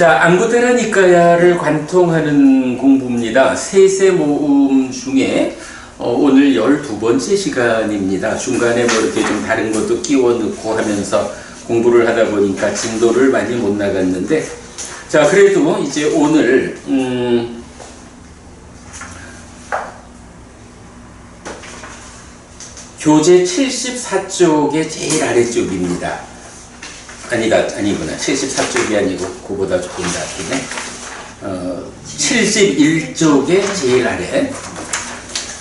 자, 안구테라니까야를 관통하는 공부입니다. 세세 모음 중에 오늘 12번째 시간입니다. 중간에 뭐 이렇게 좀 다른 것도 끼워 넣고 하면서 공부를 하다 보니까 진도를 많이 못 나갔는데, 자, 그래도 이제 오늘 교재 74쪽의 제일 아래쪽입니다. 아니구나. 74쪽이 아니고 그보다 조금 낮기네. 71쪽의 제일 아래.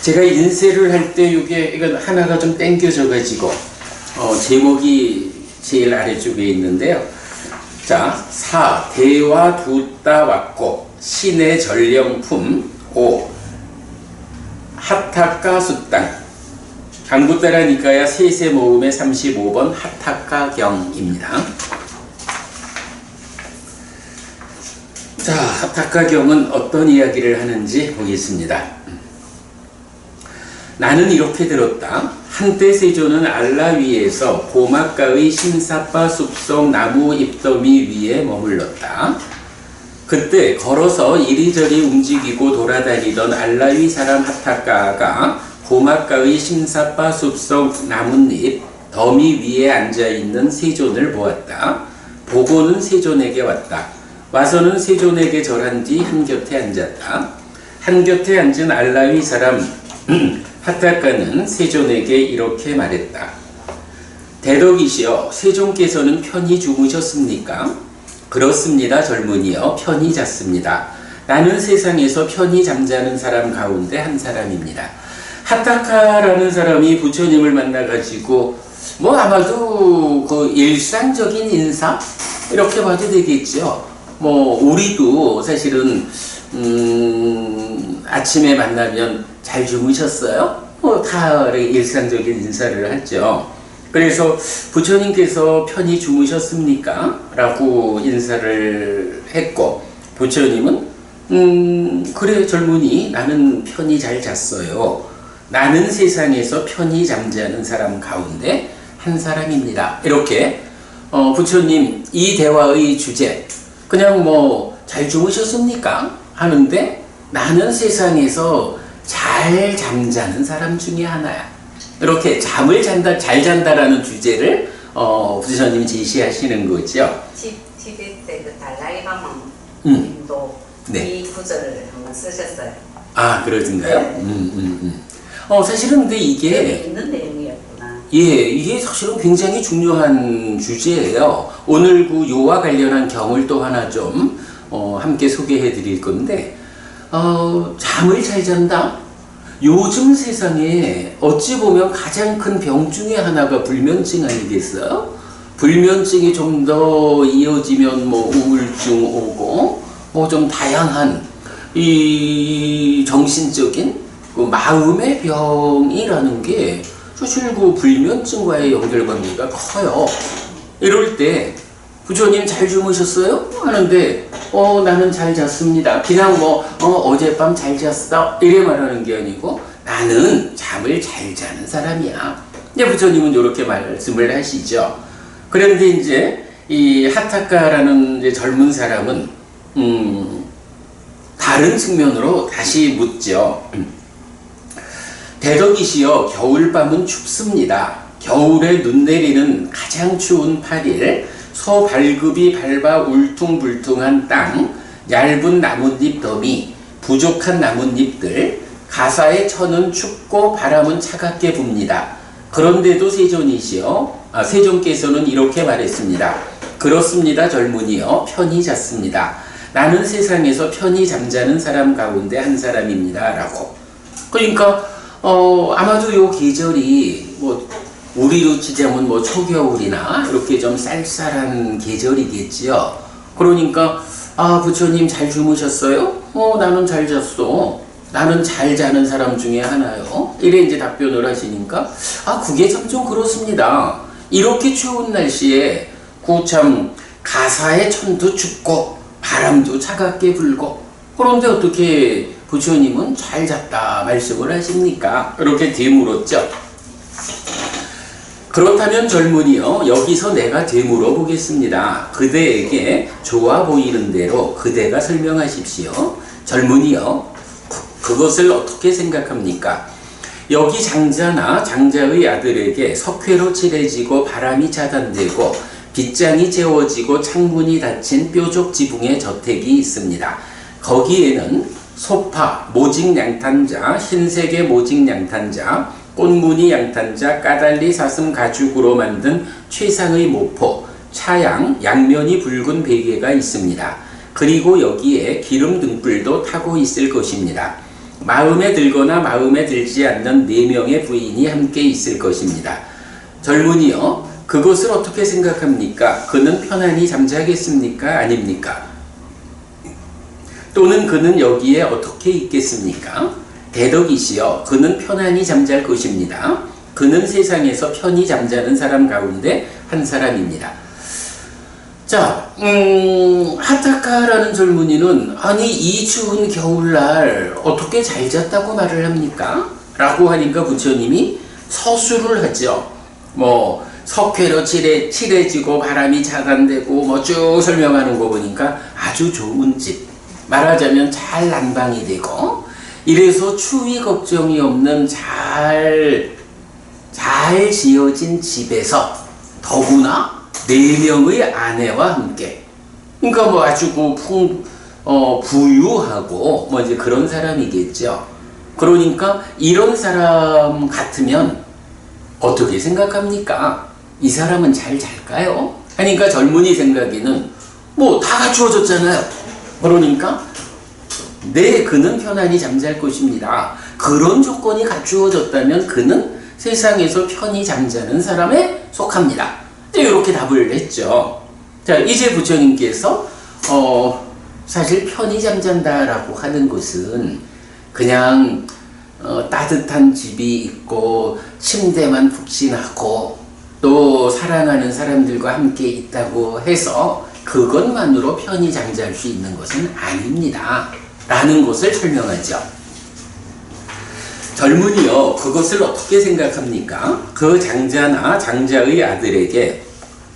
제가 인쇄를 할 때 이건 하나가 좀 땡겨져 가지고 제목이 제일 아래쪽에 있는데요. 자, 대와 두따 왔고 신의 전령품 5 하타카 숫당 안구테라니까야 세세 모음의 35번 하타카경입니다. 자, 하타카경은 어떤 이야기를 하는지 보겠습니다. 나는 이렇게 들었다. 한때 세조는 알라위에서 고막가의 심사빠 숲속 나무 잎더미 위에 머물렀다. 그때 걸어서 이리저리 움직이고 돌아다니던 알라위 사람 하타카가 고막가의 심사빠 숲속 나뭇잎 더미 위에 앉아있는 세존을 보았다. 보고는 세존에게 왔다. 와서는 세존에게 절한 뒤 한곁에 앉았다. 한곁에 앉은 알라위 사람 하타카는 세존에게 이렇게 말했다. 대덕이시여, 세존께서는 편히 주무셨습니까? 그렇습니다, 젊은이여. 편히 잤습니다. 나는 세상에서 편히 잠자는 사람 가운데 한 사람입니다. 하타카라는 사람이 부처님을 만나가지고 뭐 아마도 그 일상적인 인사 이렇게 봐도 되겠죠. 뭐 우리도 사실은 아침에 만나면 잘 주무셨어요? 뭐 다 일상적인 인사를 하죠. 그래서 부처님께서 편히 주무셨습니까? 라고 인사를 했고, 부처님은 그래 젊은이, 나는 편히 잘 잤어요. 나는 세상에서 편히 잠자는 사람 가운데 한 사람입니다. 이렇게 부처님 이 대화의 주제 그냥 뭐 잘 주무셨습니까? 하는데 나는 세상에서 잘 잠자는 사람 중에 하나야. 이렇게 잠을 잔다, 잘 잔다라는 주제를 부처님이 제시하시는 거죠. 티베트 그 달라이라마님도 네. 이 구절을 한번 쓰셨어요. 아, 그러신가요? 네. 사실은 근데 이게 있는 내용이었구나. 예, 이게 사실은 굉장히 중요한 주제예요. 오늘 그 요와 관련한 경을 또 하나 좀 함께 소개해 드릴 건데, 잠을 잘 잔다? 요즘 세상에 어찌 보면 가장 큰 병 중에 하나가 불면증 아니겠어요? 불면증이 좀 더 이어지면 뭐 우울증 오고 뭐 좀 다양한 이 정신적인 그 마음의 병이라는 게 사실 그 불면증과의 연결관계가 커요. 이럴 때 부처님 잘 주무셨어요? 하는데 나는 잘 잤습니다. 그냥 뭐 어젯밤 잘 잤어? 이래 말하는 게 아니고 나는 잠을 잘 자는 사람이야. 이제 부처님은 이렇게 말씀을 하시죠. 그런데 이제 이 하타카라는 이제 젊은 사람은 다른 측면으로 다시 묻죠. 대덕이시여, 겨울밤은 춥습니다. 겨울에 눈 내리는 가장 추운 8일, 소발급이 밟아 울퉁불퉁한 땅, 얇은 나뭇잎 더미, 부족한 나뭇잎들, 가사의 천은 춥고 바람은 차갑게 붑니다. 그런데도 세존께서는 이렇게 말했습니다. 그렇습니다, 젊은이여. 편히 잤습니다. 나는 세상에서 편히 잠자는 사람 가운데 한 사람입니다. 라고. 그러니까 아마도 요 계절이 뭐 우리로 치자면 뭐 초겨울이나 이렇게 좀 쌀쌀한 계절이겠지요. 그러니까 부처님 잘 주무셨어요? 나는 잘 잤어. 나는 잘 자는 사람 중에 하나요. 이래 이제 답변을 하시니까 그게 참 좀 그렇습니다. 이렇게 추운 날씨에 참 가사의 천도 춥고 바람도 차갑게 불고 그런데 어떻게 부처님은 잘 잤다 말씀을 하십니까? 이렇게 되물었죠. 그렇다면 젊은이여, 여기서 내가 되물어 보겠습니다. 그대에게 좋아 보이는 대로 그대가 설명하십시오. 젊은이여, 그것을 어떻게 생각합니까? 여기 장자나 장자의 아들에게 석회로 칠해지고 바람이 차단되고 빗장이 채워지고 창문이 닫힌 뾰족 지붕의 저택이 있습니다. 거기에는 소파, 모직 양탄자, 흰색의 모직 양탄자, 꽃무늬 양탄자, 까달리 사슴 가죽으로 만든 최상의 모포, 차양, 양면이 붉은 베개가 있습니다. 그리고 여기에 기름 등불도 타고 있을 것입니다. 마음에 들거나 마음에 들지 않는 4명의 부인이 함께 있을 것입니다. 젊은이여, 그것을 어떻게 생각합니까? 그는 편안히 잠자겠습니까? 아닙니까? 또는 그는 여기에 어떻게 있겠습니까? 대덕이시여, 그는 편안히 잠잘 것입니다. 그는 세상에서 편히 잠자는 사람 가운데 한 사람입니다. 자, 하타카라는 젊은이는 아니 이 추운 겨울날 어떻게 잘 잤다고 말을 합니까? 라고 하니까 부처님이 서술을 하죠. 뭐 석회로 칠해지고 바람이 차단되고 뭐 쭉 설명하는 거 보니까 아주 좋은 집, 말하자면 잘 난방이 되고 이래서 추위 걱정이 없는 잘 지어진 집에서 더구나 4명의 아내와 함께, 그러니까 뭐 아주 부유하고 뭐 이제 그런 사람이겠죠. 그러니까 이런 사람 같으면 어떻게 생각합니까? 이 사람은 잘 잘까요? 하니까 젊은이 생각에는 뭐 다 갖추어졌잖아요. 그러니까 그는 편안히 잠잘 것입니다. 그런 조건이 갖추어졌다면 그는 세상에서 편히 잠자는 사람에 속합니다. 이렇게 답을 했죠. 자, 이제 부처님께서 사실 편히 잠잔다라고 하는 것은 그냥 따뜻한 집이 있고 침대만 푹신하고 또 사랑하는 사람들과 함께 있다고 해서 그것만으로 편히 잠잘 수 있는 것은 아닙니다. 라는 것을 설명하죠. 젊은이여, 그것을 어떻게 생각합니까? 그 장자나 장자의 아들에게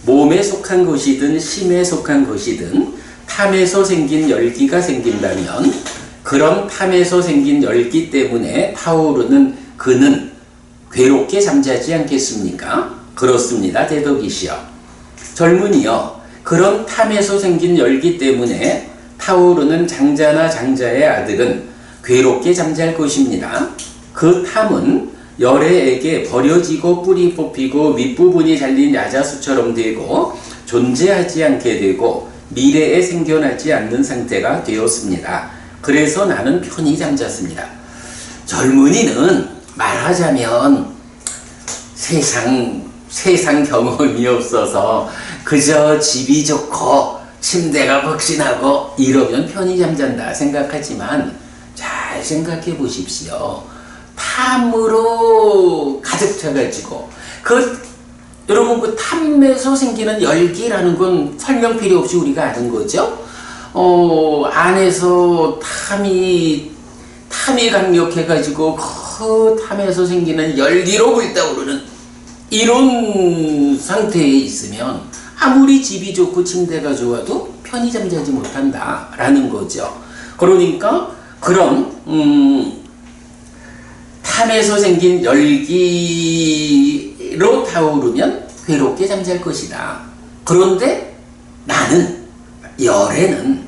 몸에 속한 것이든 심에 속한 것이든 탐에서 생긴 열기가 생긴다면 그런 탐에서 생긴 열기 때문에 타오르는 그는 괴롭게 잠자지 않겠습니까? 그렇습니다. 대덕이시여. 젊은이여, 그런 탐에서 생긴 열기 때문에 타오르는 장자나 장자의 아들은 괴롭게 잠잘 것입니다. 그 탐은 열애에게 버려지고 뿌리 뽑히고 윗부분이 잘린 야자수처럼 되고 존재하지 않게 되고 미래에 생겨나지 않는 상태가 되었습니다. 그래서 나는 편히 잠잤습니다. 젊은이는 말하자면 세상 경험이 없어서 그저 집이 좋고 침대가 벅신하고 이러면 편히 잠잔다 생각하지만 잘 생각해 보십시오. 탐으로 가득 차가지고 여러분 그 탐에서 생기는 열기라는 건 설명 필요 없이 우리가 아는 거죠. 안에서 탐이 강력해가지고 그 탐에서 생기는 열기로 불타오르는 이런 상태에 있으면 아무리 집이 좋고 침대가 좋아도 편히 잠자지 못한다라는 거죠. 그러니까 그런 탐에서 생긴 열기로 타오르면 괴롭게 잠잘 것이다. 그런데 열애는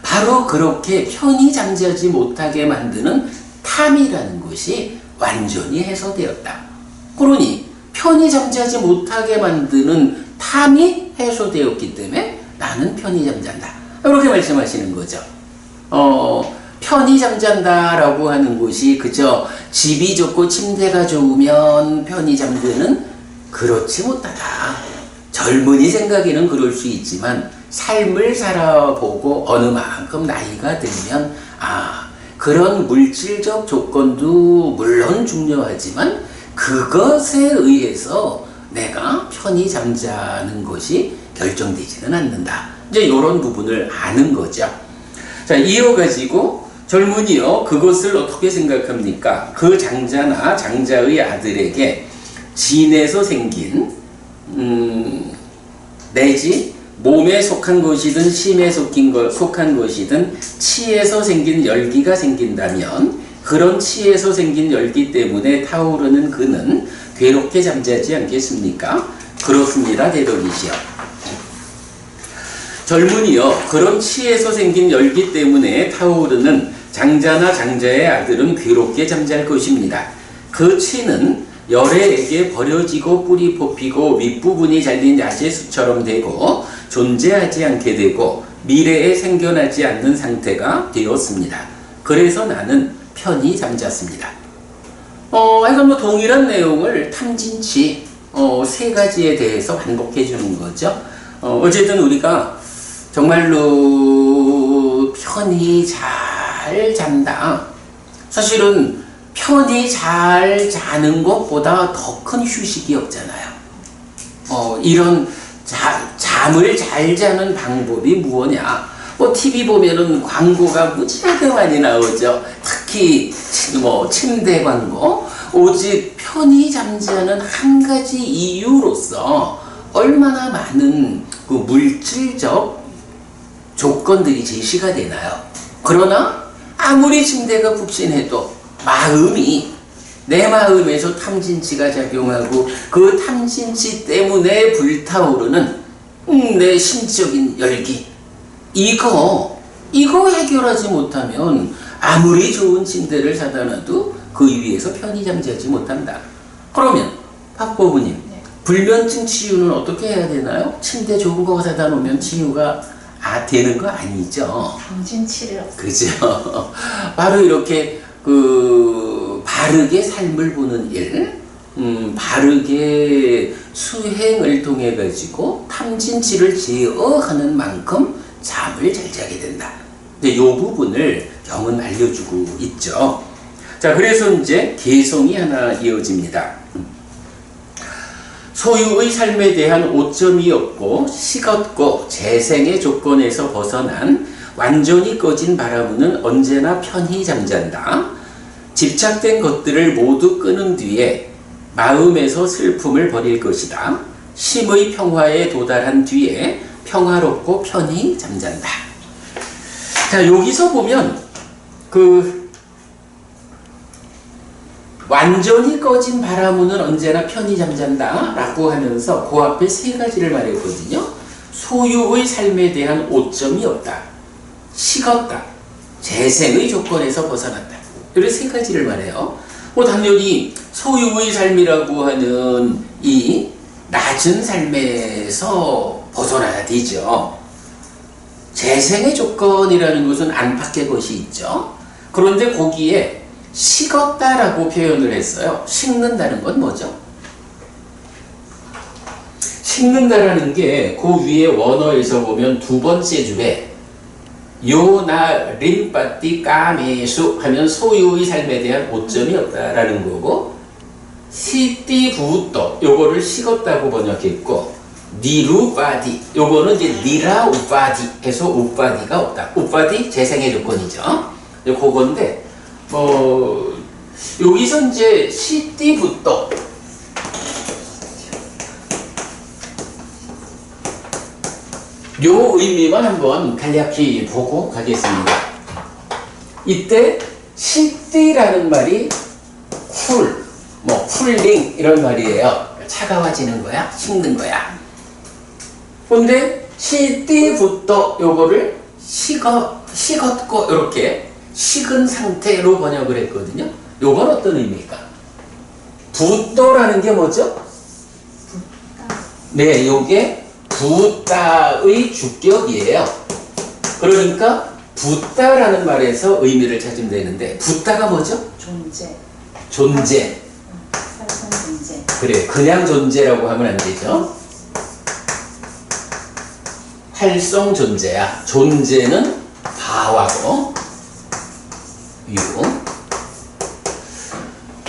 바로 그렇게 편히 잠자지 못하게 만드는 탐이라는 것이 완전히 해소되었다. 그러니 편히 잠자지 못하게 만드는 탐이 해소되었기 때문에 나는 편히 잠잔다. 이렇게 말씀하시는 거죠. 편히 잠잔다라고 하는 것이 그저 집이 좋고 침대가 좋으면 편히 잠드는, 그렇지 못하다. 젊은이 생각에는 그럴 수 있지만 삶을 살아보고 어느 만큼 나이가 들면 그런 물질적 조건도 물론 중요하지만 그것에 의해서 내가 편히 잠자는 것이 결정되지는 않는다. 이제 이런 부분을 아는 거죠. 자, 이어가지고 젊은이여, 그것을 어떻게 생각합니까? 그 장자나 장자의 아들에게 진에서 생긴 내지 몸에 속한 것이든 심에 속한 것이든 치에서 생긴 열기가 생긴다면 그런 치에서 생긴 열기 때문에 타오르는 그는 괴롭게 잠자지 않겠습니까? 그렇습니다, 대덕이시여. 젊은이여, 그런 치에서 생긴 열기 때문에 타오르는 장자나 장자의 아들은 괴롭게 잠잘 것입니다. 그 치는 열애에게 버려지고 뿌리 뽑히고 윗부분이 잘린 야제수처럼 되고 존재하지 않게 되고 미래에 생겨나지 않는 상태가 되었습니다. 그래서 나는 편히 잠잤습니다. 이건 뭐 동일한 내용을 탐진치 세 가지에 대해서 반복해 주는 거죠. 어쨌든 우리가 정말로 편히 잘 잔다. 사실은 편히 잘 자는 것보다 더 큰 휴식이 없잖아요. 이런 잠을 잘 자는 방법이 무엇냐? 뭐 TV 보면은 광고가 무지하게 많이 나오죠. 특히 뭐 침대 광고. 오직 편히 잠자는 한 가지 이유로서 얼마나 많은 그 물질적 조건들이 제시가 되나요? 그러나 아무리 침대가 푹신해도 내 마음에서 탐진치가 작용하고 그 탐진치 때문에 불타오르는 내 심적인 열기, 이거 해결하지 못하면 아무리 좋은 침대를 사다 놔도 그 위에서 편히 잠자지 못한다. 그러면 박보부님, 불면증 치유는 어떻게 해야 되나요? 침대 좋은 거 사다 놓으면 치유가 되는 거 아니죠? 정신치료. 그죠? 바로 이렇게 바르게 삶을 보는 일, 바르게 수행을 통해 가지고 탐진치를 제어하는 만큼 잠을 잘 자게 된다. 근데 이 부분을 경은 알려주고 있죠. 자, 그래서 이제 개성이 하나 이어집니다. 소유의 삶에 대한 오점이 없고 식었고 재생의 조건에서 벗어난 완전히 꺼진 바라무는 언제나 편히 잠잔다. 집착된 것들을 모두 끄는 뒤에 마음에서 슬픔을 버릴 것이다. 심의 평화에 도달한 뒤에 평화롭고 편히 잠잔다. 자, 여기서 보면 완전히 꺼진 바라무는 언제나 편히 잠잔다 라고 하면서 그 앞에 세 가지를 말했거든요. 소유의 삶에 대한 오점이 없다. 식었다. 재생의 조건에서 벗어났다. 이런 세 가지를 말해요. 당연히 소유의 삶이라고 하는 이 낮은 삶에서 벗어나야 되죠. 재생의 조건이라는 것은 안팎의 것이 있죠. 그런데 거기에 식었다라고 표현을 했어요. 식는다는 건 뭐죠? 식는다라는 게 그 위에 원어에서 보면 두 번째 줄에 요나 림빠띠 까메수 하면 소유의 삶에 대한 오점이 없다라는 거고, 시띠 부또 요거를 식었다고 번역했고, 니루바디 요거는 이제 니라 우바디 해서 우바디가 없다. 우바디 재생의 조건이죠. 그건데 여기서 이제 시띠 부또 요 의미만 한번 간략히 보고 가겠습니다. 이때 시띠라는 말이 쿨링 이런 말이에요. 차가워지는 거야, 식는 거야. 근데 시띠부터 요거를 식었고 이렇게 식은 상태로 번역을 했거든요. 요건 어떤 의미일까? 부또라는 게 뭐죠? 네, 요게 부따의 주격이에요. 그러니까 부따라는 말에서 의미를 찾으면 되는데, 부따가 뭐죠? 존재. 살성 존재. 그래, 그냥 존재라고 하면 안 되죠. 활성 존재야. 존재는 바하고 유.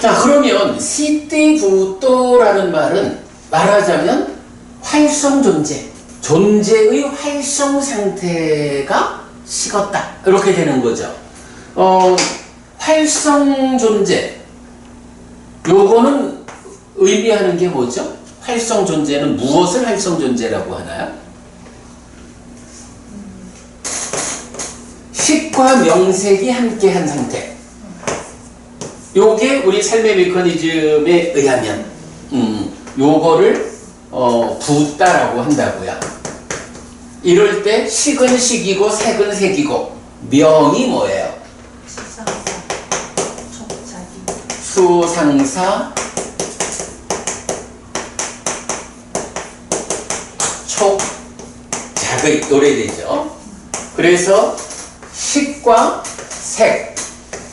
자, 그러면 시띠부또라는 말은 말하자면 활성 존재, 존재의 활성 상태가 식었다 이렇게 되는 거죠. 활성 존재 요거는 의미하는 게 뭐죠? 활성 존재는 무엇을 활성 존재라고 하나요? 식과 명색이 함께한 상태. 요게 우리 삶의 메커니즘에 의하면 요거를 붓다라고 한다고요. 이럴 때 식은 식이고 색은 색이고 명이 뭐예요? 수상사, 촉자기. 수상사 촉작의 노래되죠. 그래서 식과 색,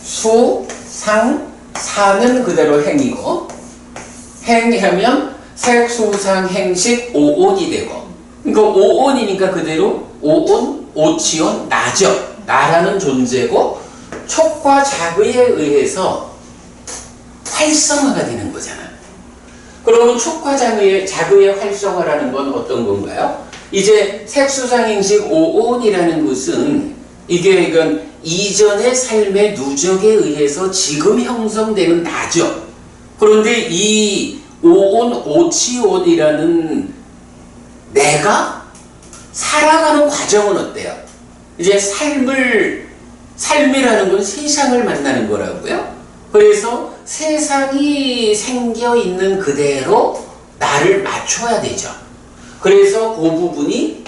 수, 상, 사는 그대로 행이고 행하면 색, 수, 상, 행식, 오온이 되고 그러니까 오온이니까 그대로 오온, 오치온, 나죠. 나라는 존재고 촉과 작의에 의해서 활성화가 되는 거잖아요. 그러면 촉과 작의의 활성화라는 건 어떤 건가요? 이제 색수상행식 오온이라는 것은 이건 이전의 삶의 누적에 의해서 지금 형성되는 나죠. 그런데 이 오온, 오치온이라는 내가 살아가는 과정은 어때요? 이제 삶이라는 건 세상을 만나는 거라고요. 그래서 세상이 생겨 있는 그대로 나를 맞춰야 되죠. 그래서 그 부분이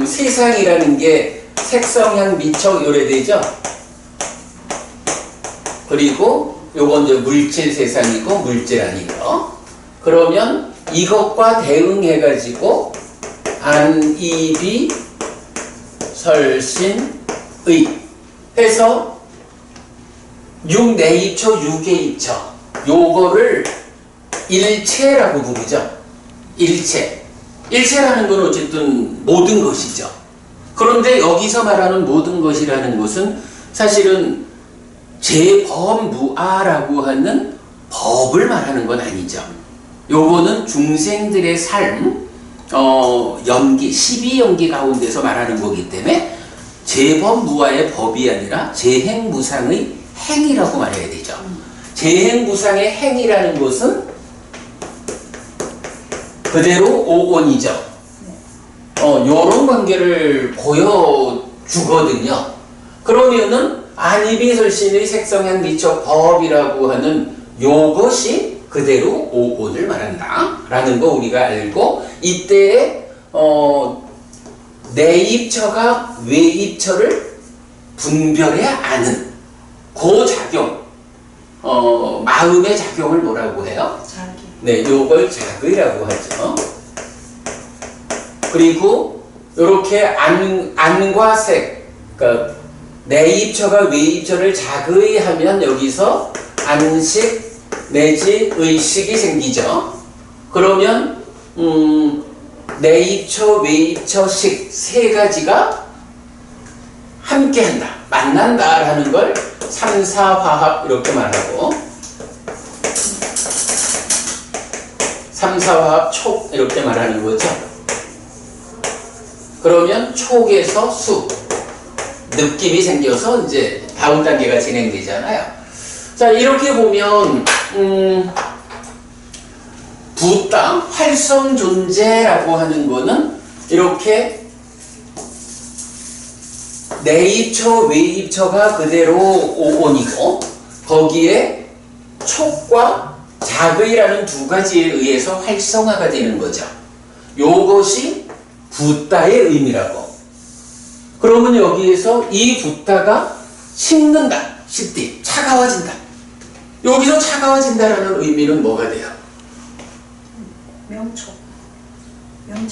세상이라는 게 색성향 미적 요래되죠. 그리고 요건 이제 물질 세상이고 물질 아니고 그러면 이것과 대응해 가지고 안이비 설신의 해서 6내입처 6개입처 요거를 일체라고 부르죠. 일체라는 건 어쨌든 모든 것이죠. 그런데 여기서 말하는 모든 것이라는 것은 사실은 재범무아라고 하는 법을 말하는 건 아니죠. 요거는 중생들의 삶, 연기, 12연기 가운데서 말하는 거기 때문에 재범무아의 법이 아니라 재행무상의 행이라고 말해야 되죠. 재행무상의 행이라는 것은 그대로 오온이죠. 요런 관계를 보여주거든요. 그러면은 안이비설신의 색성향 미적 법이라고 하는 요것이 그대로 오온을 말한다 라는 거 우리가 알고 이때에 내입처가 외입처를 분별해 아는 그 작용 마음의 작용을 뭐라고 해요? 자기. 네, 요걸 작의라고 하죠. 그리고 이렇게 안과 색, 그러니까 내입처가 외입처를 작의하면 여기서 안식 내지 의식이 생기죠. 그러면 내입처, 외입처, 식 세 가지가 함께한다, 만난다라는 걸 삼사화합 이렇게 말하고 삼사화합 촉 이렇게 말하는 거죠. 그러면 촉에서 수 느낌이 생겨서 이제 다음 단계가 진행되잖아요. 자, 이렇게 보면 붓다 활성 존재라고 하는 거는 이렇게 내입처 외입처가 그대로 오온이고 거기에 촉과 작의라는 두 가지에 의해서 활성화가 되는 거죠. 요것이 붓다의 의미라고. 그러면 여기에서 이 붓다가 식는다, 식디, 차가워진다. 여기서 차가워진다라는 의미는 뭐가 돼요? 명촉.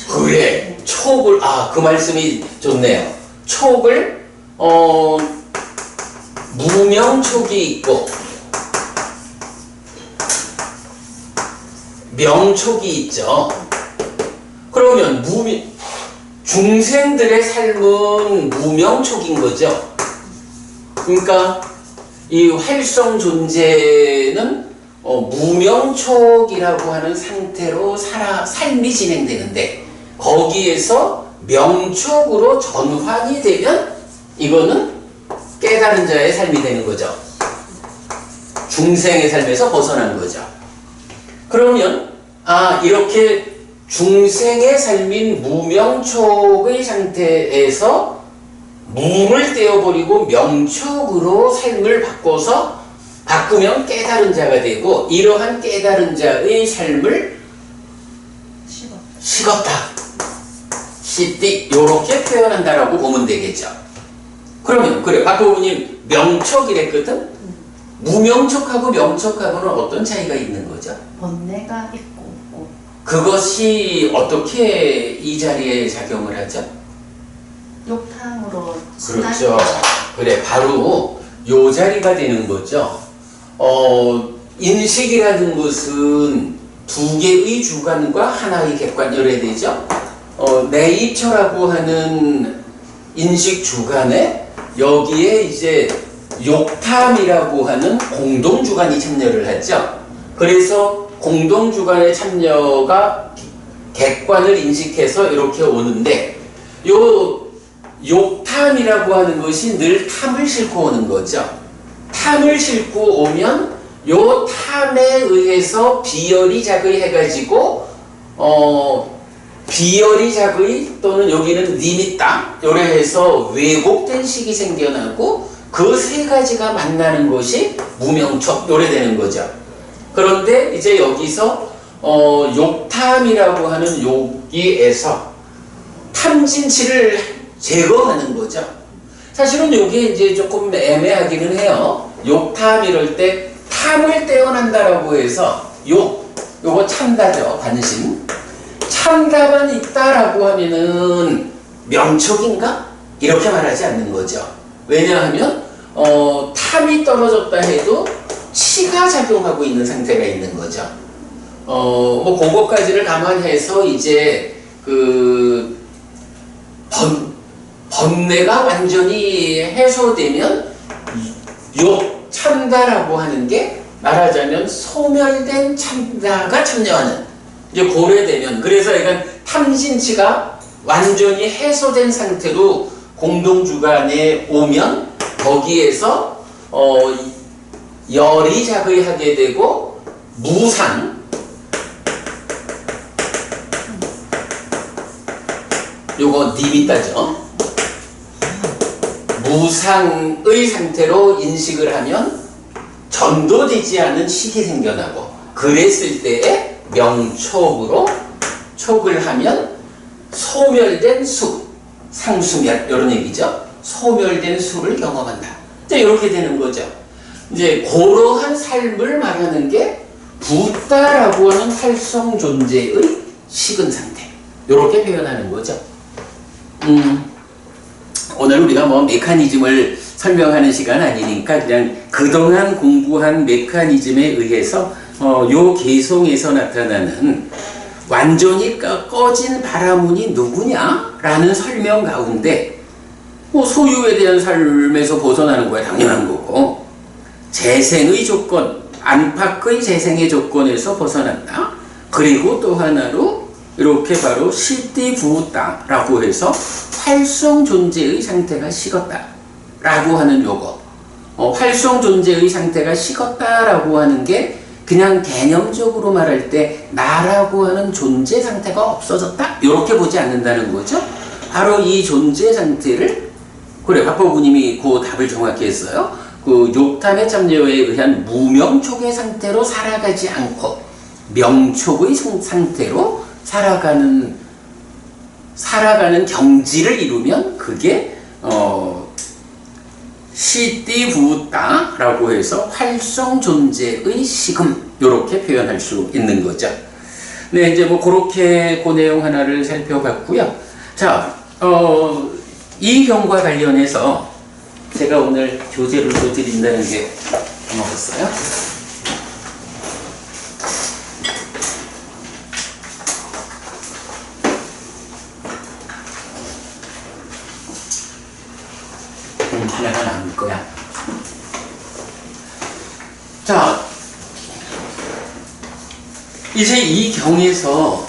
그래, 촉을, 그 말씀이 좋네요. 촉을, 무명촉이 있고, 명촉이 있죠. 그러면 중생들의 삶은 무명촉인 거죠. 그러니까 이 활성 존재는 무명촉이라고 하는 상태로 삶이 진행되는데 거기에서 명촉으로 전환이 되면 이거는 깨달은 자의 삶이 되는 거죠. 중생의 삶에서 벗어난 거죠. 그러면 이렇게 중생의 삶인 무명촉의 상태에서 무를 떼어버리고 명촉으로 삶을 바꾸면 깨달은 자가 되고, 이러한 깨달은 자의 삶을 식었다, 씻디, 요렇게 표현한다라고 보면 되겠죠. 그러면 그래, 박 부모님 명촉이랬거든. 무명촉하고 명촉하고는 어떤 차이가 있는 거죠? 번뇌가 있고 없고. 그것이 어떻게 이 자리에 작용을 하죠? 욕탕으로 그렇죠. 그래, 바로 요 자리가 되는 거죠. 인식이라는 것은 두 개의 주관과 하나의 객관, 이래야 되죠. 내입처라고 하는 인식 주관에 여기에 이제 욕탐이라고 하는 공동주관이 참여를 하죠. 그래서 공동주관의 참여가 객관을 인식해서 이렇게 오는데, 요 욕탐이라고 하는 것이 늘 탐을 싣고 오는 거죠. 탐을 싣고 오면 요 탐에 의해서 비열이 자극해가지고 비열이 자극이 또는 여기는 니미땅 요래 해서 왜곡된 식이 생겨나고, 그 세 가지가 만나는 것이 무명촉 요래 되는 거죠. 그런데 이제 여기서 욕탐이라고 하는 여기에서 탐진치를 제거하는 거죠. 사실은 요게 이제 조금 애매하기는 해요. 욕탐 이럴 때 탐을 떼어난다라고 해서 요거 참다죠. 관심. 참다만 있다라고 하면은 명촉인가? 이렇게 말하지 않는 거죠. 왜냐하면 탐이 떨어졌다 해도 치가 작용하고 있는 상태가 있는 거죠. 뭐 그거까지를 감안해서 이제 번뇌가 완전히 해소되면 욕 참다라고 하는 게 말하자면 소멸된 참다가 참여하는, 이제 고래되면, 그래서 약간 탐진치가 완전히 해소된 상태로 공동주관에 오면 거기에서 열이 자극하게 되고, 무상, 요거 니미따죠. 무상의 상태로 인식을 하면 전도되지 않은 식이 생겨나고, 그랬을 때에 명촉으로 촉을 하면 소멸된 수, 상수멸 이런 얘기죠. 소멸된 수를 경험한다. 이제 이렇게 되는 거죠. 이제 그러한 삶을 말하는 게 붓다라고 하는 활성 존재의 식은 상태, 이렇게 표현하는 거죠. 오늘 우리가 뭐 메커니즘을 설명하는 시간 아니니까 그냥 그동안 공부한 메커니즘에 의해서 요 개성에서 나타나는 완전히 꺼진 바라문이 누구냐라는 설명 가운데, 뭐 소유에 대한 삶에서 벗어나는 거야 당연한 거고, 재생의 조건, 안팎의 재생의 조건에서 벗어난다. 그리고 또 하나로 이렇게 바로 시띠부따라고 해서 활성 존재의 상태가 식었다 라고 하는 요거. 활성 존재의 상태가 식었다라고 하는 게 그냥 개념적으로 말할 때 나라고 하는 존재 상태가 없어졌다 이렇게 보지 않는다는 거죠. 바로 이 존재 상태를, 그래, 박보부님이 그 답을 정확히 했어요. 그 욕탐의 참여에 의한 무명촉의 상태로 살아가지 않고 명촉의 상태로 살아가는 경지를 이루면 그게 시띠부따라고 해서 활성 존재의 식음, 이렇게 표현할 수 있는 거죠. 네, 이제 뭐 그렇게 그 내용 하나를 살펴봤고요. 자, 이 경과 관련해서 제가 오늘 교재를 또 드린다는 게 고마웠어요. 하나가 남을 거야. 자, 이제 이 경에서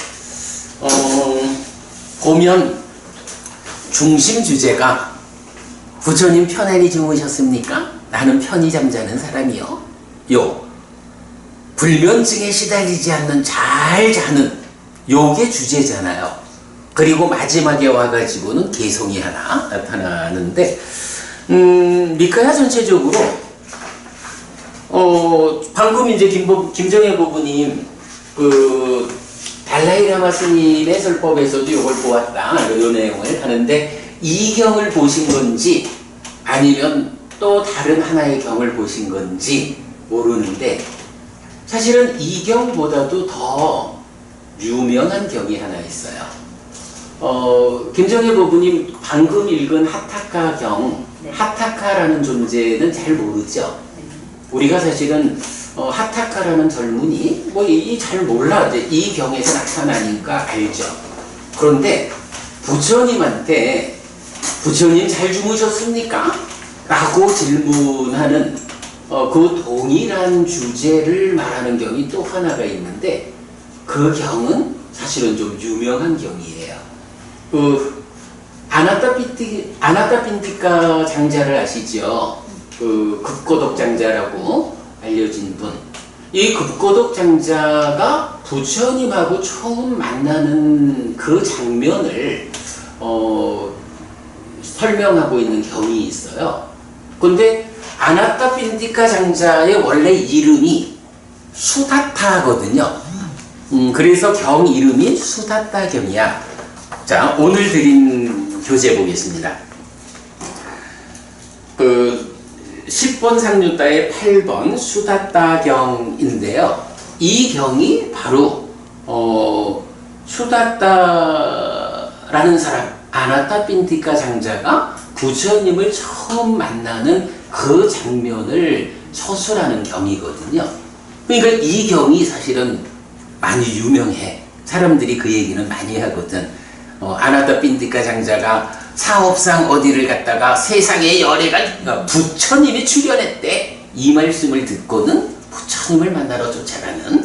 보면 중심 주제가 부처님 편안히 주무셨습니까? 나는 편히 잠자는 사람이요. 불면증에 시달리지 않는 잘 자는 요게 주제잖아요. 그리고 마지막에 와가지고는 개성이 하나 나타나는데 미카야 전체적으로 방금 이제 김정혜 부부님 그 달라이라마 스님의 설법에서도 이걸 보았다 이 내용을 하는데 이 경을 보신 건지 아니면 또 다른 하나의 경을 보신 건지 모르는데 사실은 이 경보다도 더 유명한 경이 하나 있어요. 김정혜 부부님 방금 읽은 하타카 경, 네. 하타카라는 존재는 잘 모르죠. 우리가 사실은 하타카라는 젊은이 잘 몰라. 이제 이 경에서 나타나니까 알죠. 그런데 부처님한테 부처님 잘 주무셨습니까? 라고 질문하는 그 동일한 주제를 말하는 경이 또 하나가 있는데 그 경은 사실은 좀 유명한 경이에요. 그 아나타핀티카 장자를 아시죠? 그 급고독 장자라고 알려진 분. 이 급고독 장자가 부처님하고 처음 만나는 그 장면을 설명하고 있는 경이 있어요. 근데 아나타핀티카 장자의 원래 이름이 수다타거든요. 그래서 경 이름이 수다타 경이야. 자, 오늘 드린 교재 보겠습니다. 그 10번 상류따의 8번 수다타 경인데요. 이 경이 바로 수다타라는 사람, 아나타핀티카 장자가 부처님을 처음 만나는 그 장면을 서술하는 경이거든요. 그러니까 이 경이 사실은 많이 유명해. 사람들이 그 얘기는 많이 하거든. 아나타핀티카 장자가 사업상 어디를 갔다가 세상에 열애가 부처님이 출연했대. 이 말씀을 듣고는 부처님을 만나러 쫓아가는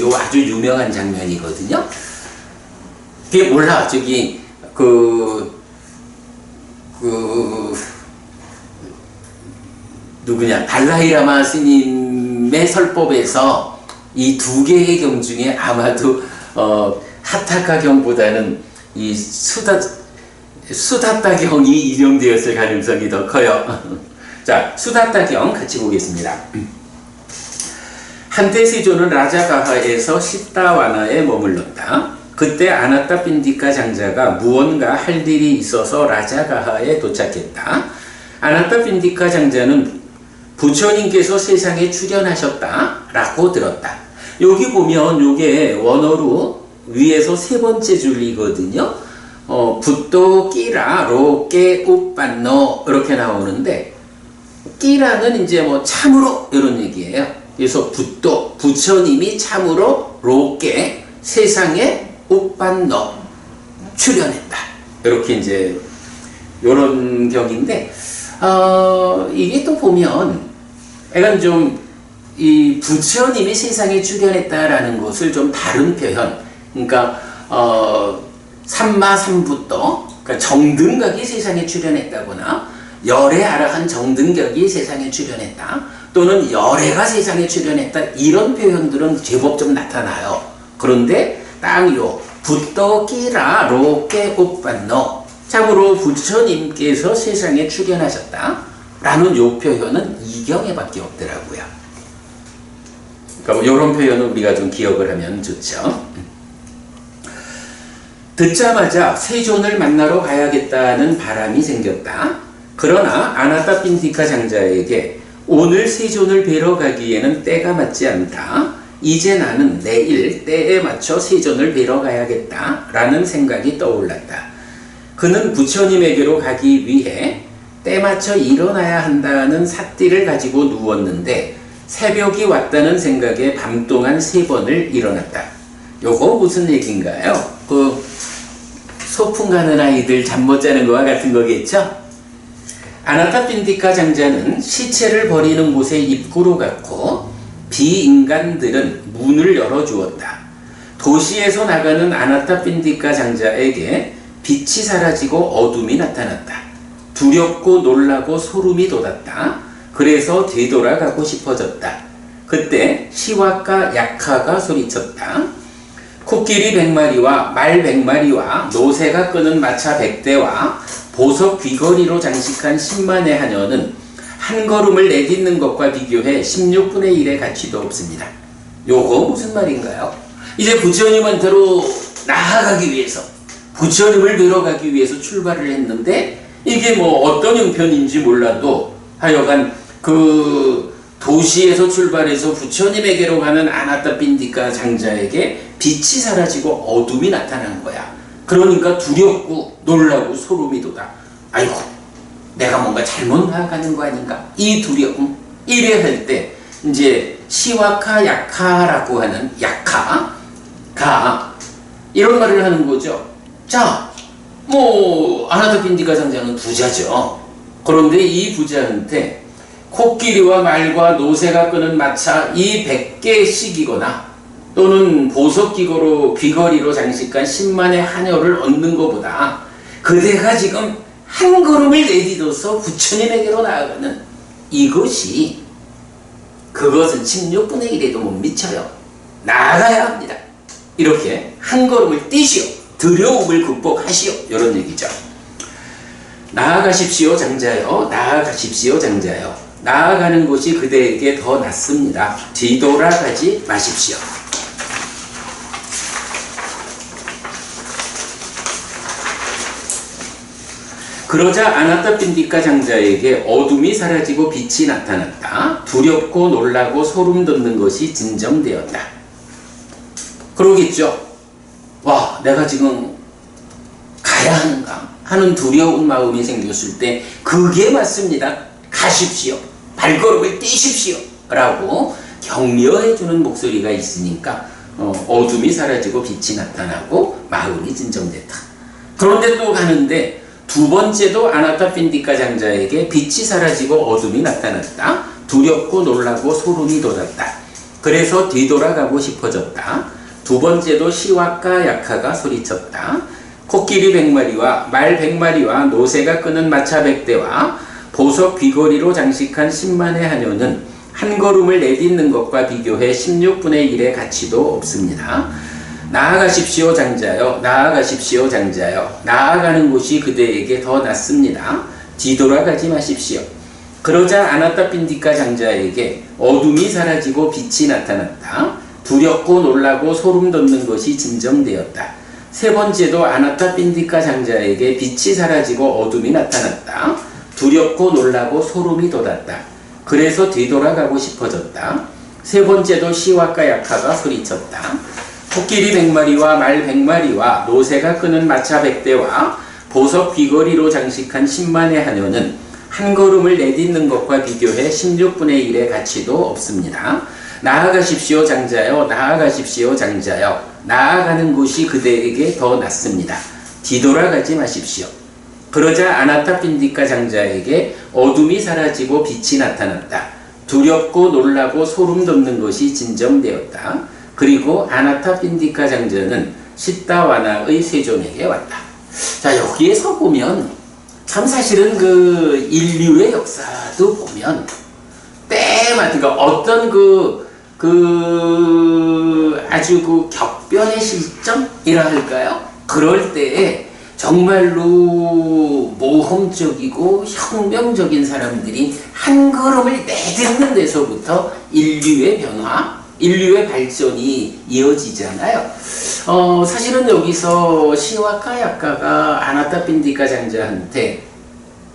요 아주 유명한 장면이거든요. 그게 몰라. 저기 누구냐 달라이라마 스님의 설법에서 이 두 개의 경 중에 아마도 하타카 경보다는 이 수다타 경이 인용되었을 가능성이 더 커요. 자, 수다타 경 같이 보겠습니다. 한때 세존은 라자가하에서 시타와나에 머물렀다. 그때 아나타핀티카 장자가 무언가 할 일이 있어서 라자가하에 도착했다. 아나타핀티카 장자는 부처님께서 세상에 출연하셨다라고 들었다. 여기 보면 요게 원어로 위에서 세 번째 줄이거든요. 붓도 끼라 로깨 우빤노 이렇게 나오는데 끼라는 이제 뭐 참으로 이런 얘기예요. 그래서 붓도 부처님이 참으로 로깨 세상에 우빤노 출연했다. 이렇게 이제 요런 경인데 이게 또 보면 약간 좀 이 부처님이 세상에 출연했다라는 것을 좀 다른 표현, 그러니까 삼마삼부또 그러니까 정등각이 세상에 출연했다거나 열애아라한 정등각이 세상에 출연했다 또는 열애가 세상에 출연했다 이런 표현들은 제법 좀 나타나요. 그런데 딱 요 붓도 끼라 로깨 우빤노 참으로 부처님께서 세상에 출연하셨다 라는 요 표현은 이경에밖에 없더라고요. 그러니까 뭐 이런 표현은 우리가 좀 기억을 하면 좋죠. 듣자마자 세존을 만나러 가야겠다는 바람이 생겼다. 그러나 아나타핀티카 장자에게 오늘 세존을 뵈러 가기에는 때가 맞지 않다. 이제 나는 내일 때에 맞춰 세존을 뵈러 가야겠다 라는 생각이 떠올랐다. 그는 부처님에게로 가기 위해 때 맞춰 일어나야 한다는 삿띠를 가지고 누웠는데 새벽이 왔다는 생각에 밤 동안 3번을 일어났다. 요거 무슨 얘기인가요? 그 소풍 가는 아이들 잠 못 자는 거와 같은 거겠죠? 아나타핀티카 장자는 시체를 버리는 곳에 입구로 갔고 비인간들은 문을 열어주었다. 도시에서 나가는 아나타핀티카 장자에게 빛이 사라지고 어둠이 나타났다. 두렵고 놀라고 소름이 돋았다. 그래서 되돌아가고 싶어졌다. 그때 시와카 약하가 소리쳤다. 코끼리 100마리와 말 100마리와 노새가 끄는 마차 100대와 보석 귀걸이로 장식한 10만의 하녀는 한 걸음을 내딛는 것과 비교해 16분의 1의 가치도 없습니다. 요거 무슨 말인가요? 이제 부처님한테로 나아가기 위해서, 부처님을 들어가기 위해서 출발을 했는데, 이게 뭐 어떤 형편인지 몰라도 하여간 그 도시에서 출발해서 부처님에게로 가는 아나타핀디카 장자에게 빛이 사라지고 어둠이 나타난 거야. 그러니까 두렵고 놀라고 소름이 돋아. 아이고, 내가 뭔가 잘못 나아가는 거 아닌가? 이 두려움. 이래 할 때 이제 시와카 약하라고 하는 약하가 이런 말을 하는 거죠. 자, 뭐 아나타핀디카 장자는 부자죠. 그런데 이 부자한테 코끼리와 말과 노새가 끄는 마차 이 100개씩이거나 또는 보석 귀걸이로 장식한 10만의 하녀를 얻는 것보다 그대가 지금 한 걸음을 내딛어서 부처님에게로 나아가는 그것은 16분의 1에도 못 미쳐요. 나아가야 합니다. 이렇게 한 걸음을 뛰시오. 두려움을 극복하시오. 이런 얘기죠. 나아가십시오 장자여. 나아가십시오 장자여. 나아가는 곳이 그대에게 더 낫습니다. 뒤돌아가지 마십시오. 그러자 아나타핀디카 장자에게 어둠이 사라지고 빛이 나타났다. 두렵고 놀라고 소름 돋는 것이 진정되었다. 그러겠죠. 와, 내가 지금 가야 하는가 하는 두려운 마음이 생겼을 때 그게 맞습니다. 가십시오. 발걸음을 떼십시오. 라고 격려해주는 목소리가 있으니까 어둠이 사라지고 빛이 나타나고 마음이 진정됐다. 그런데 또 가는데 두 번째도 아나타핀디카 장자에게 빛이 사라지고 어둠이 나타났다. 두렵고 놀라고 소름이 돋았다. 그래서 뒤돌아가고 싶어졌다. 두 번째도 시와카 약하가 소리쳤다. 코끼리 100마리와 말 100마리와 노새가 끄는 마차 100대와 보석 귀걸이로 장식한 10만의 하녀는 한 걸음을 내딛는 것과 비교해 16분의 1의 가치도 없습니다. 나아가십시오 장자여. 나아가십시오 장자여. 나아가는 곳이 그대에게 더 낫습니다. 뒤돌아가지 마십시오. 그러자 아나타핀디카 장자에게 어둠이 사라지고 빛이 나타났다. 두렵고 놀라고 소름 돋는 것이 진정되었다. 세 번째도 아나타핀디카 장자에게 빛이 사라지고 어둠이 나타났다. 두렵고 놀라고 소름이 돋았다. 그래서 뒤돌아가고 싶어졌다. 세 번째도 시와카 약하가 소리쳤다. 코끼리 100마리와 말 100마리와 노새가 끄는 마차 100대와 보석 귀걸이로 장식한 10만의 하녀는 한 걸음을 내딛는 것과 비교해 16분의 1의 가치도 없습니다. 나아가십시오 장자여. 나아가십시오 장자여. 나아가는 곳이 그대에게 더 낫습니다. 뒤돌아가지 마십시오. 그러자 아나타핀디카 장자에게 어둠이 사라지고 빛이 나타났다. 두렵고 놀라고 소름 돋는 것이 진정되었다. 그리고 아나타핀디카 장자는 시타와나의 세존에게 왔다. 자, 여기에서 보면 참 사실은 그 인류의 역사도 보면 때마다 그러니까 어떤 아주 그 격변의 실정이라 할까요? 그럴 때에 정말로 모험적이고 혁명적인 사람들이 한 걸음을 내딛는 데서부터 인류의 변화, 인류의 발전이 이어지잖아요. 사실은 여기서 시와카 약하가 아나타핀디카 장자한테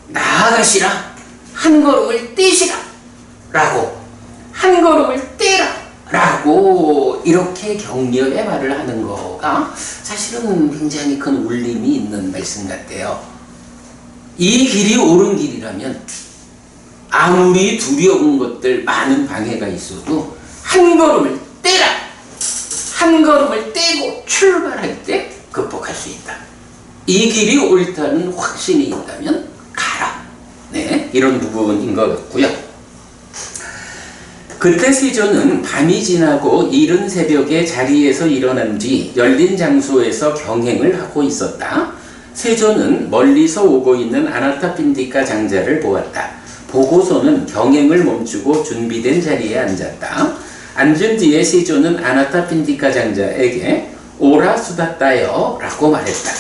나아가시라, 한 걸음을 떼시라 라고, 한 걸음을 떼라 라고 이렇게 격려의 말을 하는 거가 사실은 굉장히 큰 울림이 있는 말씀 같아요. 이 길이 옳은 길이라면 아무리 두려운 것들 많은 방해가 있어도 한 걸음을 떼라, 한 걸음을 떼고 출발할 때 극복할 수 있다. 이 길이 옳다는 확신이 있다면 가라. 네, 이런 부분인 것 같고요. 그때 세존은 밤이 지나고 이른 새벽에 자리에서 일어난 뒤 열린 장소에서 경행을 하고 있었다. 세존은 멀리서 오고 있는 아나타핀디카 장자를 보았다. 보고서는 경행을 멈추고 준비된 자리에 앉았다. 앉은 뒤에 세존은 아나타핀디카 장자에게 오라 수다따여 라고 말했다.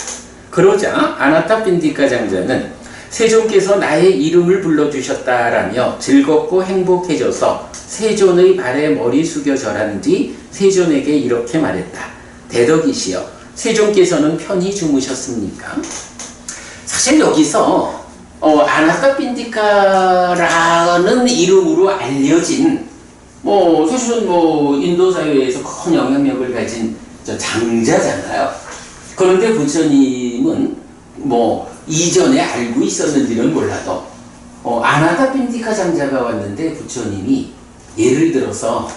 그러자 아나타핀디카 장자는 세존께서 나의 이름을 불러주셨다라며 즐겁고 행복해져서 세존의 발에 머리 숙여 절한 뒤 세존에게 이렇게 말했다. 대덕이시여, 세존께서는 편히 주무셨습니까? 사실 여기서 아나타핀디카라는 이름으로 알려진 사실은 인도 사회에서 큰 영향력을 가진 장자잖아요. 그런데 부처님은 이전에 알고 있었는지는 몰라도 아나타핀디카 장자가 왔는데 부처님이 예를 들어서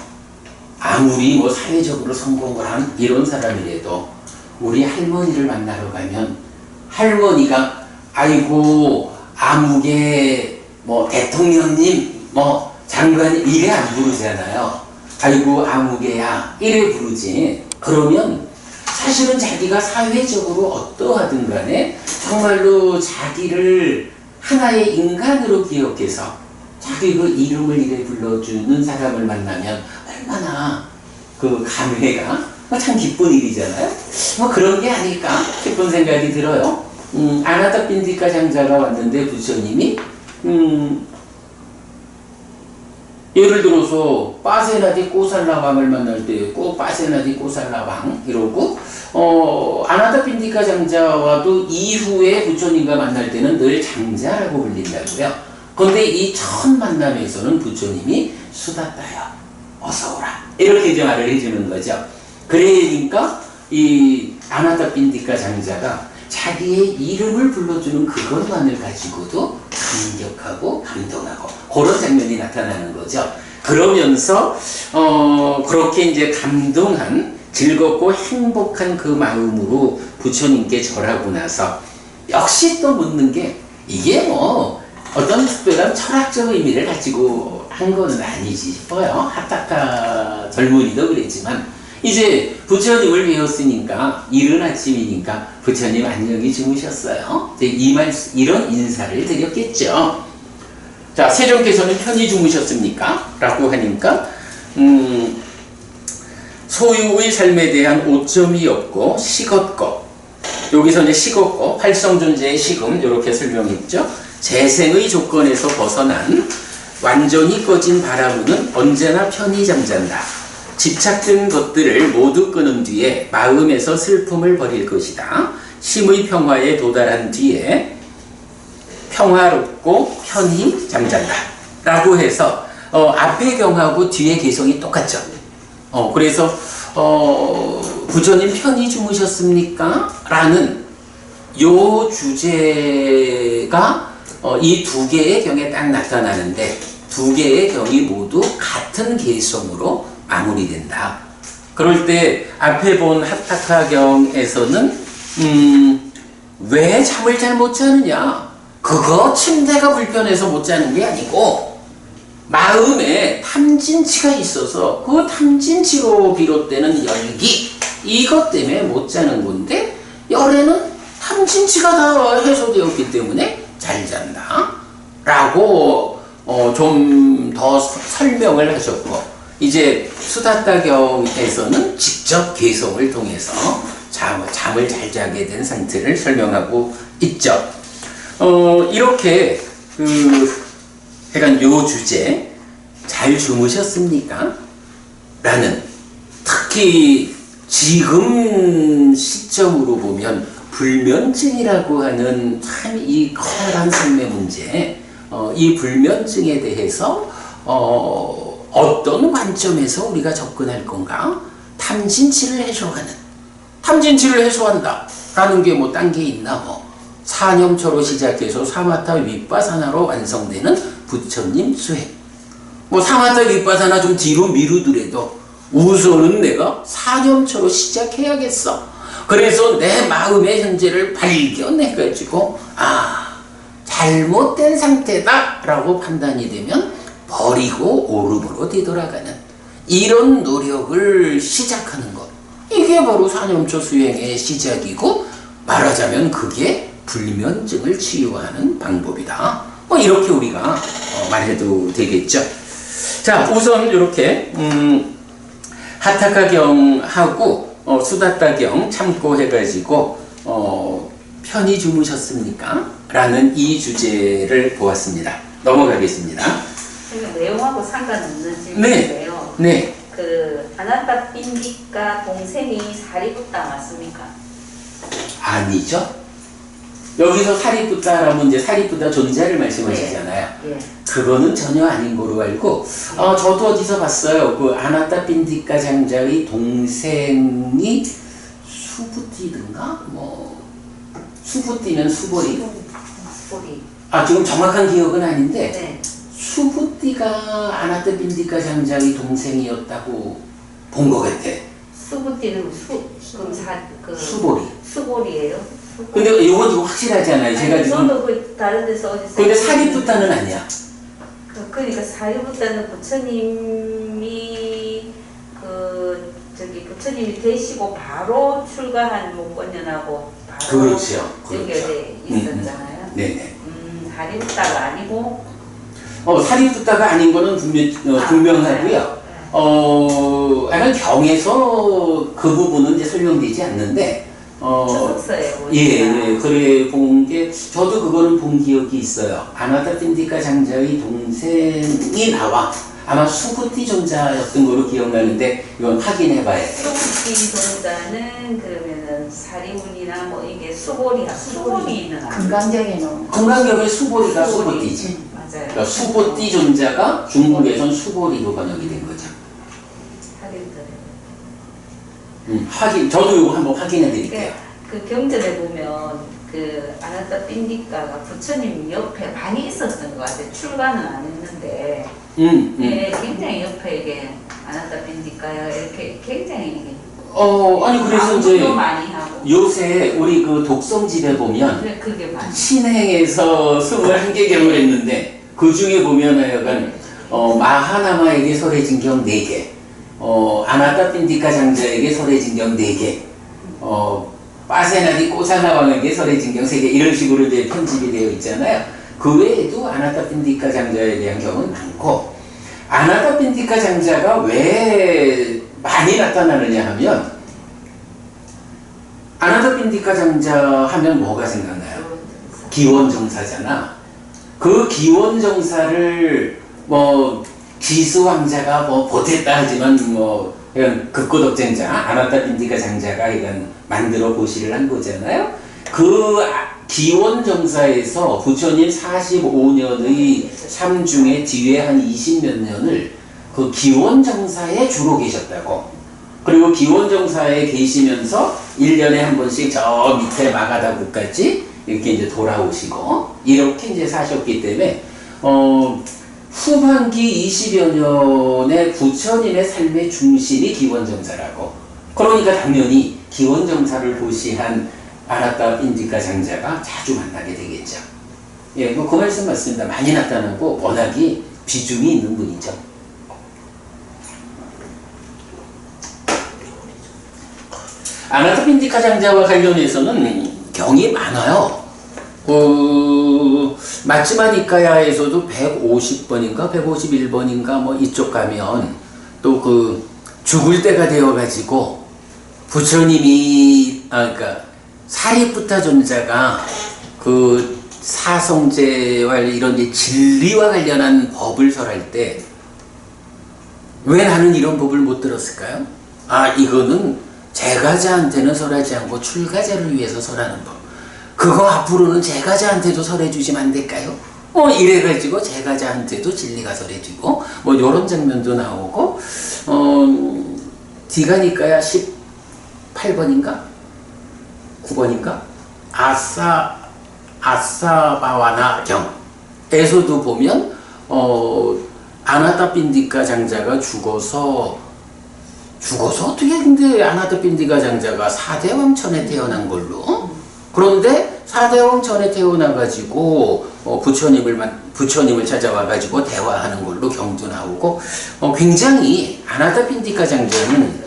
아무리 사회적으로 성공을 한 이런 사람이라도 우리 할머니를 만나러 가면 할머니가 아이고 아무개 대통령님 장관님 이래 안 부르잖아요. 아이고 아무개야 이래 부르지. 그러면 사실은 자기가 사회적으로 어떠하든 간에 정말로 자기를 하나의 인간으로 기억해서 자기 그 이름을 이래 불러주는 사람을 만나면 얼마나 그 감회가 참 기쁜 일이잖아요. 그런 게 아닐까 싶은 생각이 들어요. 아나타핀디카 장자가 왔는데 부처님이 예를 들어서 빠세나디 꼬살라방을 만날 때 꼭 빠세나디 꼬살라방 이러고 아나타핀디카 장자와도 이후에 부처님과 만날 때는 늘 장자라고 불린다고요. 그런데 이 첫 만남에서는 부처님이 수다따여 어서오라 이렇게 이제 말을 해주는 거죠. 그러니까 이 아나타핀디카 장자가 자기의 이름을 불러주는 그것만을 가지고도 감격하고 감동하고 그런 장면이 나타나는 거죠. 그러면서 그렇게 이제 감동한 즐겁고 행복한 그 마음으로 부처님께 절하고 나서 역시 또 묻는 게 이게 어떤 특별한 철학적 의미를 가지고 한 거는 아니지 싶어요. 하타카 젊은이도 그랬지만 이제 부처님을 배웠으니까 이른 아침이니까 부처님 안녕히 주무셨어요. 이런 인사를 드렸겠죠. 자, 세존께서는 편히 주무셨습니까? 라고 하니까 소유의 삶에 대한 오점이 없고 식었고, 여기서 이제 식었고 활성존재의 식음 이렇게 설명했죠. 재생의 조건에서 벗어난 완전히 꺼진 바라무는 언제나 편히 잠잔다. 집착된 것들을 모두 끊은 뒤에 마음에서 슬픔을 버릴 것이다. 심의 평화에 도달한 뒤에 평화롭고 편히 잠잔다. 라고 해서 앞의 경하고 뒤의 개성이 똑같죠. 그래서 부처님 편히 주무셨습니까? 라는 요 주제가 이 두 개의 경에 딱 나타나는데 두 개의 경이 모두 같은 개성으로 마무리된다. 그럴 때 앞에 본 하타카경에서는 왜 잠을 잘 못 자느냐? 그거 침대가 불편해서 못 자는 게 아니고 마음에 탐진치가 있어서 그 탐진치로 비롯되는 열기 이것 때문에 못 자는 건데 열에는 탐진치가 다 해소되었기 때문에 잘 잔다 라고 좀 더 설명을 하셨고, 이제 수다따경에서는 직접 개성을 통해서 잠을 잘 자게 된 상태를 설명하고 있죠. 이렇게 약간 요 주제 잘 주무셨습니까? 라는, 특히 지금 시점으로 보면 불면증이라고 하는 참 이 커다란 삶의 문제, 이 불면증에 대해서 어떤 관점에서 우리가 접근할 건가? 탐진치를 해소한다 라는 게 딴 게 있나 사념초로 시작해서 사마타 윗바사나로 완성되는 부처님 수행. 사마타 윗바사나 좀 뒤로 미루더라도 우선은 내가 사념초로 시작해야겠어. 그래서 내 마음의 현재를 발견해가지고 잘못된 상태다 라고 판단이 되면 버리고 오름으로 되돌아가는 이런 노력을 시작하는 것, 이게 바로 사념초 수행의 시작이고, 말하자면 그게 불면증을 치유하는 방법이다. 이렇게 우리가 말해도 되겠죠. 자, 우선 이렇게 하타카경하고 수다타경 참고해가지고 편히 주무셨습니까? 라는 이 주제를 보았습니다. 넘어가겠습니다. 선생님, 내용하고 상관없는 질문인데요. 네. 그 아나타 빈디카 동생이 사리붓다 맞습니까? 아니죠. 여기서 사리붓다라면 이제 사리붓다 존재를 말씀하시잖아요. 예. 그거는 전혀 아닌 거로 알고, 저도 어디서 봤어요. 그 아나타 빈디카 장자의 동생이 수부띠든가? 수부띠면 수보리? 소리. 지금 정확한 기억은 아닌데, 네. 수부띠가 아나타 빈디카 장자의 동생이었다고 본 것 같아. 수부띠는 그럼 수보리. 수보리예요? 근데 이건 지금 확실하지 않아요. 제가 지금. 저도 그 다른 데서 어디서. 근데 사리붓다는 아니야. 그러니까 사리붓다는 부처님이 되시고 바로 출가한 목권년하고 바로 그렇죠. 연결돼 있었잖아요. 네네. 사리붓다가 아니고. 사리붓다가 아닌 거는 분명하고요. 아마 경에서 그 부분은 이제 설명되지 않는데, 추석서에 예, 그래 본 게, 저도 그거는 본 기억이 있어요. 아나타 핀디카 장자의 동생이 나와. 아마 수부띠 존자였던 걸로 기억나는데, 이건 확인해봐야 돼요. 수부띠 존자는 그러면은 사리문이나 뭐 이게 수보리는 금강경에는 건강경의 수보리가 수부띠지. 맞아요. 그러니까 수보띠 존자가 중국에선 수보리로 번역이 된 거죠. 저도 이거 한번 확인해 드릴게요. 그 경전에 보면 그 아나타 빈디카가 부처님 옆에 많이 있었던 것 같아요. 출가는 안 했는데, 예, 굉장히 옆에 이게 아나타 빈디카야 이렇게 굉장히 아니 그래서 이제 많이 하고. 요새 우리 그 독성집에 보면 그래 그게 많이. 신행에서 21개경을 했는데 그 중에 보면 하여간 마하나마에게 설해진 경 4개, 아나타 핀디카 장자에게 설해진 경 4개, 빠세나디 꼬사나왕에게 설해진 경 3개 이런 식으로 이제 편집이 되어 있잖아요. 그 외에도 아나타 핀디카 장자에 대한 경우는 많고, 아나타 핀디카 장자가 왜 많이 나타나느냐 하면, 아나타 핀디카 장자 하면 뭐가 생각나요? 기원정사잖아. 그 기원정사를 지수왕자가 보탰다 하지만 그냥 극고덕쟁자 아나타 핀디카 장자가 이건 만들어 보시를 한 거잖아요. 그 기원정사에서 부처님 45년의 삶 중에 뒤에 한 20몇 년을 그 기원정사에 주로 계셨다고. 그리고 기원정사에 계시면서 1년에 한 번씩 저 밑에 마가다국까지 이렇게 이제 돌아오시고 이렇게 이제 사셨기 때문에 후반기 20여 년의 부처님의 삶의 중심이 기원정사라고. 그러니까 당연히 기원정사를 보시한 아나타 핀디카 장자가 자주 만나게 되겠죠. 예, 그 말씀 맞습니다. 많이 나타나고 워낙이 비중이 있는 분이죠. 아나타 핀디카 장자와 관련해서는 경이 많아요. 마지막 니카야에서도 150번인가 151번인가 이쪽 가면 또 그 죽을 때가 되어가지고 부처님이 그러니까 사리푸타 존자가 그 사성제와 이런 진리와 관련한 법을 설할 때 왜 나는 이런 법을 못 들었을까요? 이거는 제가자한테는 설하지 않고 출가자를 위해서 설하는 법. 그거 앞으로는 제가자한테도 설해주시면 안 될까요? 이래가지고 제가자한테도 진리가 설해지고 요런 장면도 나오고 디가니까야 18번인가? 9번인가? 아사바와나 경에서도 보면 아나타 핀디카 장자가 죽어서 어떻게 근데 아나타 핀디카 장자가 사대왕천에 태어난 걸로? 그런데 사대왕천에 태어나가지고 부처님을 찾아와가지고 대화하는 걸로 경도 나오고 굉장히 아나타 핀디카 장자는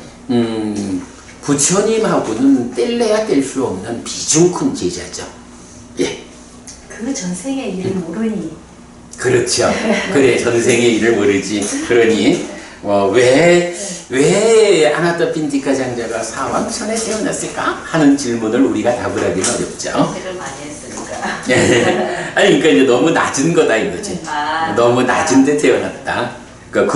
부처님하고는 뗄래야 뗄 수 없는 비중 큰 제자죠. 예. 그 전생의 일을 모르니 그렇죠. 그래 전생의 일을 모르지. 그러니 왜 아나타 핀디카 장자가 사왕천에 태어났을까? 하는 질문을 우리가 답을 하기는 어렵죠. 생각을 많이 했으니까. 아니, 그러니까 이제 너무 낮은 거다 이거지. 너무 낮은 데 태어났다. 그러니까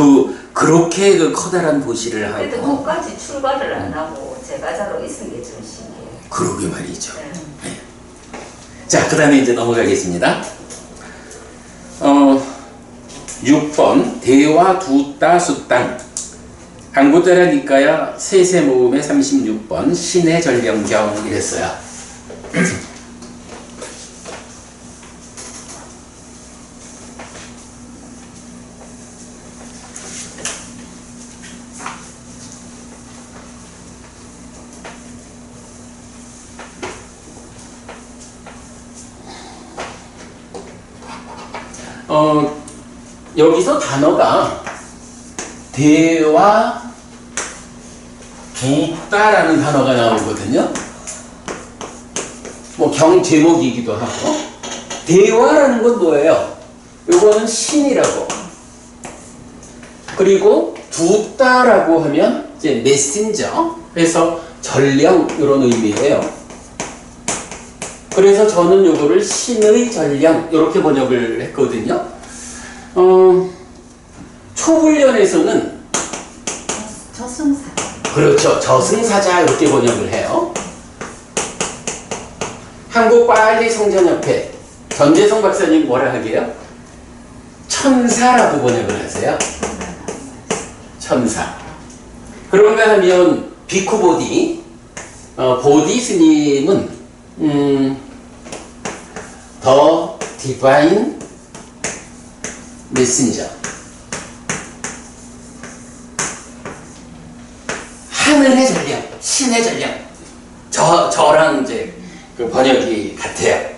그렇게 그 커다란 도시를 그래도 하고. 끝까지 출발을 안 하고 제가자로 있은 게 좀 신기해요. 그러게 말이죠. 네. 자, 그 다음에 이제 넘어가겠습니다. 6번 대화 두따 수땅 angutara nikaya 세세 모음의 36번 신의 전령경 이랬어요. 여기서 단어가 대화 두따라는 단어가 나오거든요. 뭐 경 제목이기도 하고. 대화라는 건 뭐예요? 요거는 신이라고. 그리고 두따라고 하면 이제 메신저. 그래서 전령 이런 의미예요. 그래서 저는 요거를 신의 전령 이렇게 번역을 했거든요. 초불련에서는 저승사. 그렇죠. 저승사자 이렇게 번역을 해요. 한국빨리성전협회 전재성 박사님 뭐라 하게요? 천사라고 번역을 하세요. 천사. 그런가 하면 비쿠보디 보디 스님은 더 디바인 메신저 하늘의 전령, 신의 전령. 저랑 이제 그 번역이 같아요.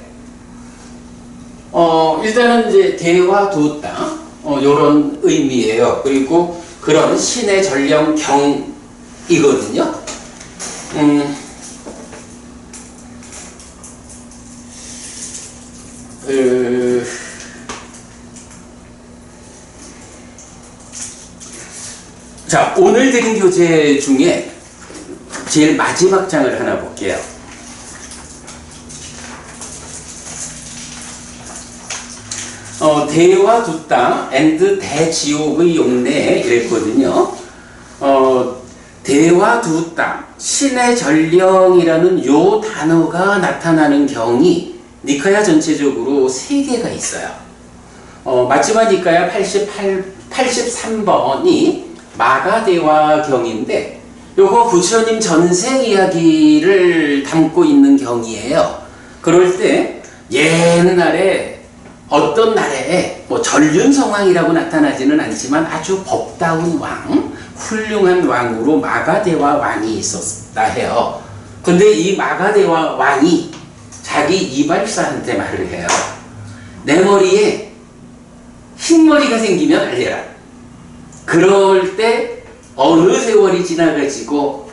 일단은 이제 대화 두따, 요런 의미예요. 그리고 그런 신의 전령경이거든요. 자, 오늘 드린 교재 중에 제일 마지막 장을 하나 볼게요. 대화 두따 and 대지옥의 용례 이랬거든요. 대화 두따, 신의 전령이라는 요 단어가 나타나는 경이 니카야 전체적으로 3개가 있어요. 마지막 니카야 83번이 마가대화 경인데 요거 부처님 전생 이야기를 담고 있는 경이에요. 그럴 때 옛날에 어떤 나라에 뭐 전륜성왕이라고 나타나지는 않지만 아주 법다운 왕, 훌륭한 왕으로 마가대화 왕이 있었다 해요. 근데 이 마가대화 왕이 자기 이발사한테 말을 해요. 내 머리에 흰머리가 생기면 알려라. 그럴 때 어느 세월이 지나가지고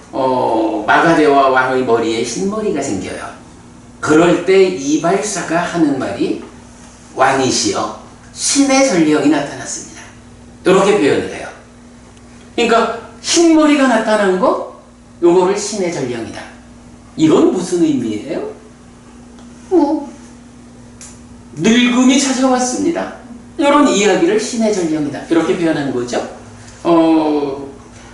마가대화 왕의 머리에 흰머리가 생겨요. 그럴 때 이발사가 하는 말이 왕이시여 신의 전령이 나타났습니다. 이렇게 표현을 해요. 그러니까 흰머리가 나타난 거 요거를 신의 전령이다. 이건 무슨 의미예요? 늙음이 찾아왔습니다. 이런 이야기를 신의 전령이다. 이렇게 표현한 거죠.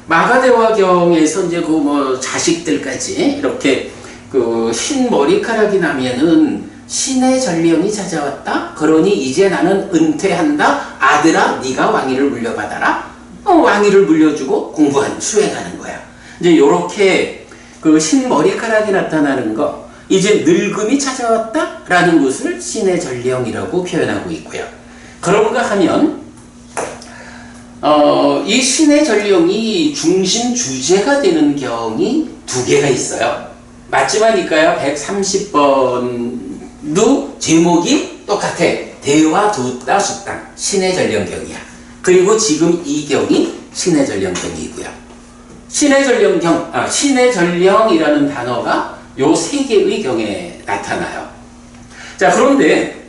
마가대화경에서 이제 그 뭐 자식들까지 이렇게 그 흰 머리카락이 나면은 신의 전령이 찾아왔다. 그러니 이제 나는 은퇴한다. 아들아, 네가 왕위를 물려받아라. 왕위를 물려주고 수행하는 거야. 이제 요렇게 그 흰 머리카락이 나타나는 거, 이제 늙음이 찾아왔다라는 것을 신의 전령이라고 표현하고 있고요. 그런가 하면 이 신의 전령이 중심 주제가 되는 경이 2개가 있어요. 맞지만일까요? 130번도 제목이 똑같아. 대화 두따 수땅 신의 전령경이야. 그리고 지금 이 경이 신의 전령경이고요. 신의 전령이라는 단어가 요 3개의 경에 나타나요. 자, 그런데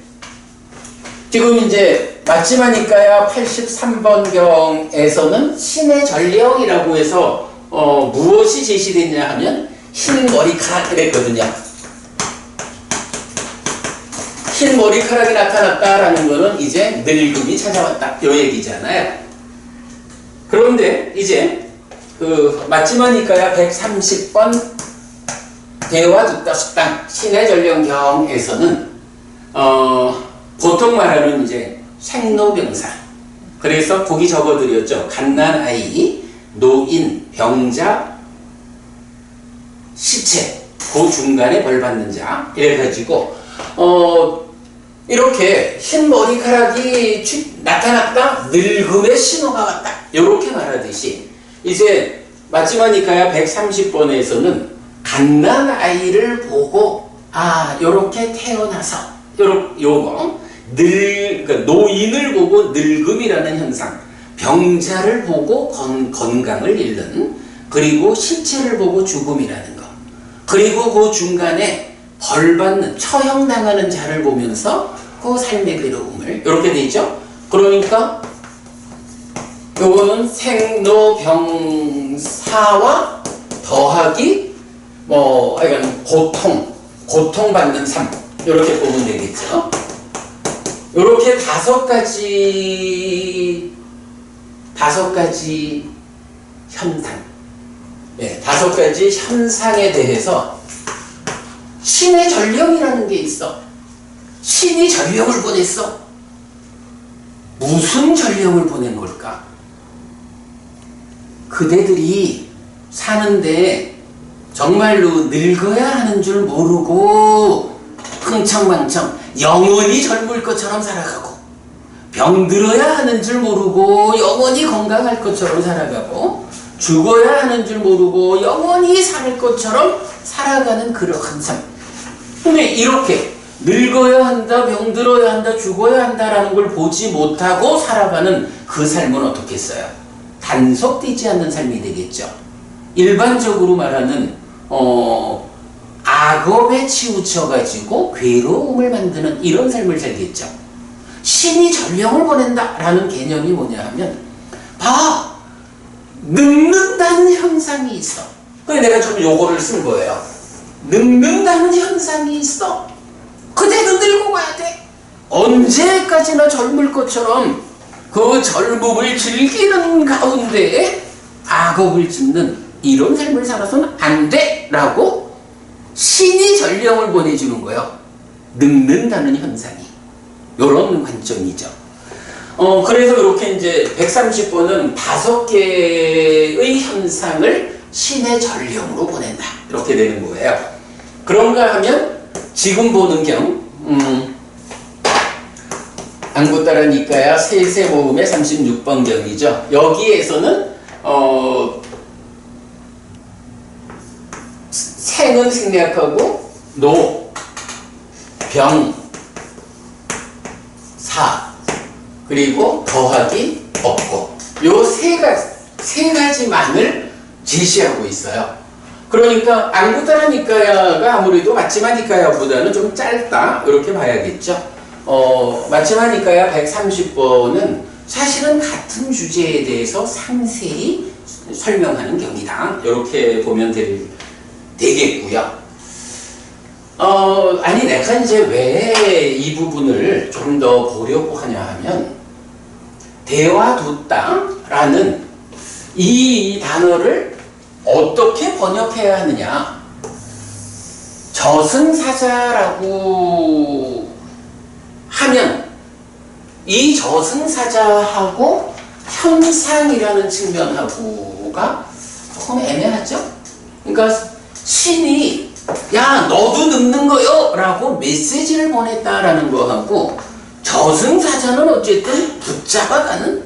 지금 이제 맞지마니까야 83번경에서는 신의 전령이라고 해서 무엇이 제시됐냐 하면 흰 머리카락 그랬거든요. 흰 머리카락이 나타났다라는 거는 이제 늙음이 찾아왔다 요 얘기잖아요. 그런데 이제 그 맞지마니까야 130번 대화 듣다 숙당 신의 전령경에서는 보통 말하는 이제 생로병사, 그래서 거기 적어드렸죠. 갓난아이, 노인, 병자, 시체, 그 중간에 벌받는 자 이래가지고 이렇게 흰 머리카락이 나타났다, 늙음의 신호가 왔다 이렇게 말하듯이 이제 맞지마니까야 130번에서는 갓난아이를 보고 요렇게 태어나서 요거 그러니까 노인을 보고 늙음이라는 현상, 병자를 보고 건강을 잃는, 그리고 시체를 보고 죽음이라는 거, 그리고 그 중간에 벌받는 처형당하는 자를 보면서 그 삶의 괴로움을 이렇게 돼 있죠. 그러니까 요거는 생로병사와 더하기 하여간 고통받는 삶 이렇게 보면 되겠죠. 이렇게 다섯 가지 현상, 다섯 가지 현상에 대해서 신의 전령이라는 게 있어. 신이 전령을 보냈어. 무슨 전령을 보낸 걸까? 그대들이 사는데 정말로 늙어야 하는 줄 모르고 흥청망청 영원히 젊을 것처럼 살아가고, 병들어야 하는 줄 모르고 영원히 건강할 것처럼 살아가고, 죽어야 하는 줄 모르고 영원히 살 것처럼 살아가는 그러한 삶. 근데 이렇게 늙어야 한다, 병들어야 한다, 죽어야 한다라는 걸 보지 못하고 살아가는 그 삶은 어떻겠어요? 단속되지 않는 삶이 되겠죠. 일반적으로 말하는 악업에 치우쳐가지고 괴로움을 만드는 이런 삶을 살겠죠. 신이 전령을 보낸다라는 개념이 뭐냐 하면 늙는다는 현상이 있어. 그래서 내가 좀 요거를 쓴 거예요. 늙는다는 현상이 있어. 그대도 늙고 가야 돼. 언제까지나 젊을 것처럼 그 젊음을 즐기는 가운데 악업을 짓는 이런 삶을 살아서는 안 돼! 라고 신이 전령을 보내주는 거예요. 늙는다는 현상이. 요런 관점이죠. 그래서 이렇게 이제 130번은 5개의 현상을 신의 전령으로 보낸다. 이렇게 되는 거예요. 그런가 하면 지금 보는 경, 안구따라니까야 세세모음의 36번 경이죠. 여기에서는 생은 생략하고 노, 병, 사, 그리고 더하기 없고 요 세 가지만을 제시하고 있어요. 그러니까 안구따라니까야가 아무래도 맞지마니까야보다는 좀 짧다 이렇게 봐야겠죠. 맞지마니까야 130번은 사실은 같은 주제에 대해서 상세히 설명하는 경이다 이렇게 보면 되겠고요. 아니 내가 이제 왜 이 부분을 좀 더 보려고 하냐 하면 대화뒀다라는 이 단어를 어떻게 번역해야 하느냐. 저승사자라고 하면 이 저승사자하고 현상이라는 측면하고가 조금 애매하죠? 그러니까 신이 야 너도 늙는 거요 라고 메시지를 보냈다라는 거하고 저승사자는 어쨌든 붙잡아가는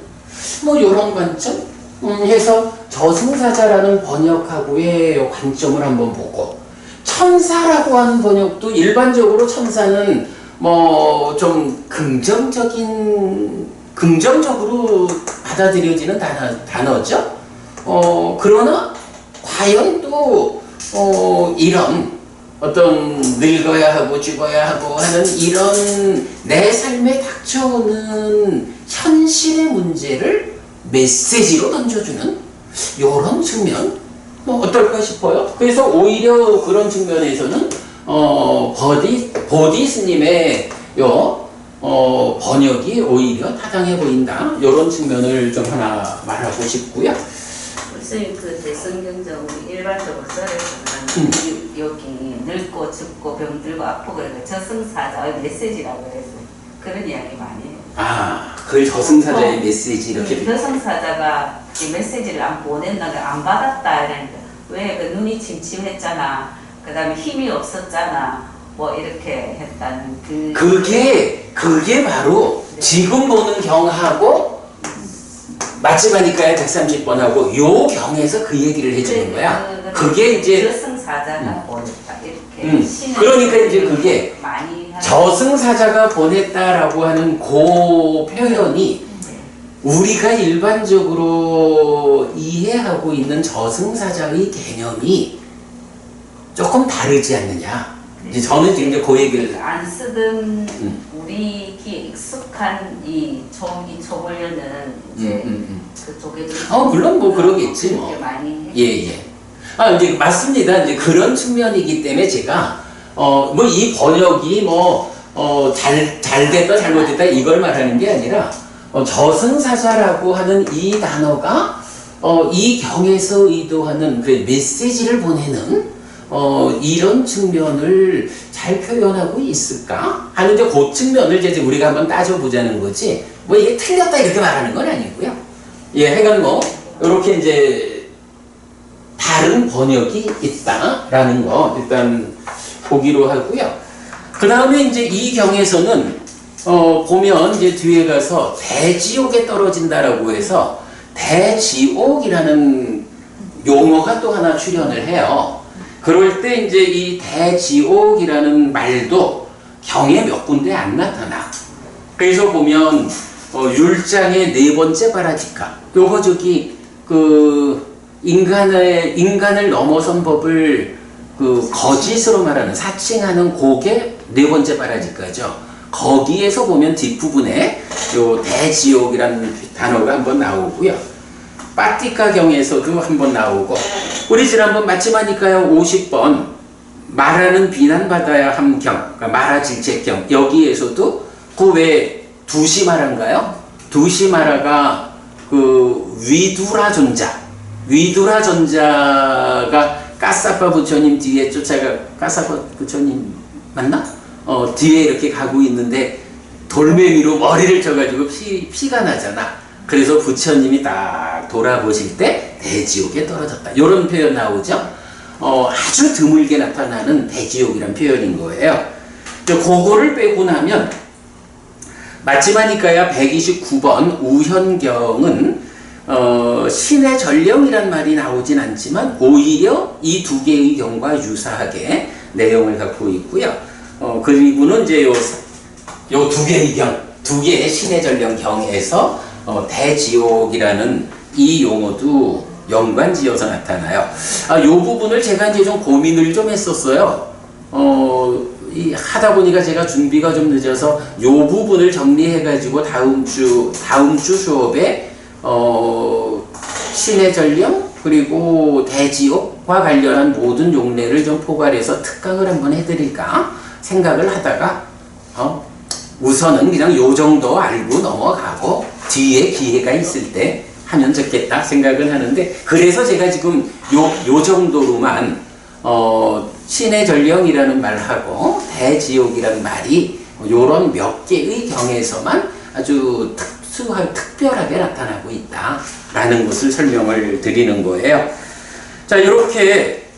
요런 관점 해서 저승사자라는 번역하고의 관점을 한번 보고, 천사라고 하는 번역도 일반적으로 천사는 좀 긍정적으로 받아들여지는 단어죠. 그러나 과연 또 이런 어떤 늙어야 하고 죽어야 하고 하는 이런 내 삶에 닥쳐오는 현실의 문제를 메시지로 던져주는 이런 측면 뭐 어떨까 싶어요. 그래서 오히려 그런 측면에서는 보디 스님의 번역이 오히려 타당해 보인다. 이런 측면을 좀 하나 말하고 싶고요. 선생님 그 대성경전 우리 일반적으로 썰에서는 여기 늙고 죽고 병들고 아프고 그러니까 저승사자의 메시지라고 그래서 그런 이야기 많이 해요. 아, 그 저승사자의 메시지 이렇게. 저승사자가 이 메시지를 안 보냈나 안 받았다 이러니까 왜 그 눈이 침침했잖아. 그 다음에 힘이 없었잖아. 뭐 이렇게 했다는 그게 바로 지금 보는 경하고 마지막이니까요 130번하고 요 경에서 그 얘기를 해주는 거야. 그게 이제 저승사자가 보냈다 이렇게. 그러니까 이제 그게 많이 저승사자가 보냈다라고 하는 그 표현이 우리가 일반적으로 이해하고 있는 저승사자의 개념이 조금 다르지 않느냐. 이제 저는 지금 이제 그 얘기를 안 쓰던 우리 귀에 익숙한 이 초벌려는 이제 그쪽에 물론 뭐 그러겠지 뭐. 많이 예. 아 이제 맞습니다. 이제 그런 측면이기 때문에 제가 뭐 이 번역이 잘 됐다 잘못됐다 이걸 말하는 게 아니라 저승사자라고 하는 이 단어가 이 경에서 의도하는 그 메시지를 보내는 이런 측면을 잘 표현하고 있을까 하는 이제 그 측면을 이제 우리가 한번 따져보자는 거지. 뭐 이게 틀렸다 이렇게 말하는 건 아니고요. 예, 하여간 뭐 이렇게 이제 다른 번역이 있다라는 거 일단 보기로 하고요. 그 다음에 이제 이 경에서는 보면 이제 뒤에 가서 대지옥에 떨어진다라고 해서 대지옥이라는 용어가 또 하나 출현을 해요. 그럴 때 이제 이 대지옥이라는 말도 경에 몇 군데 안 나타나. 그래서 보면 율장의 네 번째 바라지가 요거 인간을 넘어선 법을 거짓으로 말하는 사칭하는 그게 네 번째 바라지가죠. 거기에서 보면 뒷부분에 요 대지옥이라는 단어가 한번 나오고요. 빠띠카경에서도 한번 나오고 우리 지난번 마지막이니까요 50번 말하는 비난받아야 함경 그러니까 말하질책경 여기에서도 그 왜 두시마라인가요? 두시마라가 위두라 존자가 까사파 부처님 뒤에 쫓아가 까사파 부처님 맞나? 뒤에 이렇게 가고 있는데 돌멩이로 머리를 쳐가지고 피가 나잖아. 그래서 부처님이 딱 돌아보실 때 대지옥에 떨어졌다. 이런 표현 나오죠. 아주 드물게 나타나는 대지옥이란 표현인 거예요. 그거를 빼고 나면 마지막이니까야 129번 우현경은 신의 전령이란 말이 나오진 않지만 오히려 이 두 개의 경과 유사하게 내용을 갖고 있고요. 그리고는 이제 요 두 개의 두 개의 신의 전령 경에서 대지옥이라는 이 용어도 연관지어서 나타나요. 요 부분을 제가 이제 좀 고민을 좀 했었어요. 하다 보니까 제가 준비가 좀 늦어서 요 부분을 정리해가지고 다음 주 수업에 신의 전령 그리고 대지옥과 관련한 모든 용례를 좀 포괄해서 특강을 한번 해드릴까 생각을 하다가 우선은 그냥 요 정도 알고 넘어가고 뒤에 기회가 있을 때 하면 좋겠다 생각을 하는데 그래서 제가 지금 요 정도로만 신의 전령이라는 말하고 대지옥이라는 말이 요런 몇 개의 경에서만 아주 특별하게 나타나고 있다라는 것을 설명을 드리는 거예요. 자, 이렇게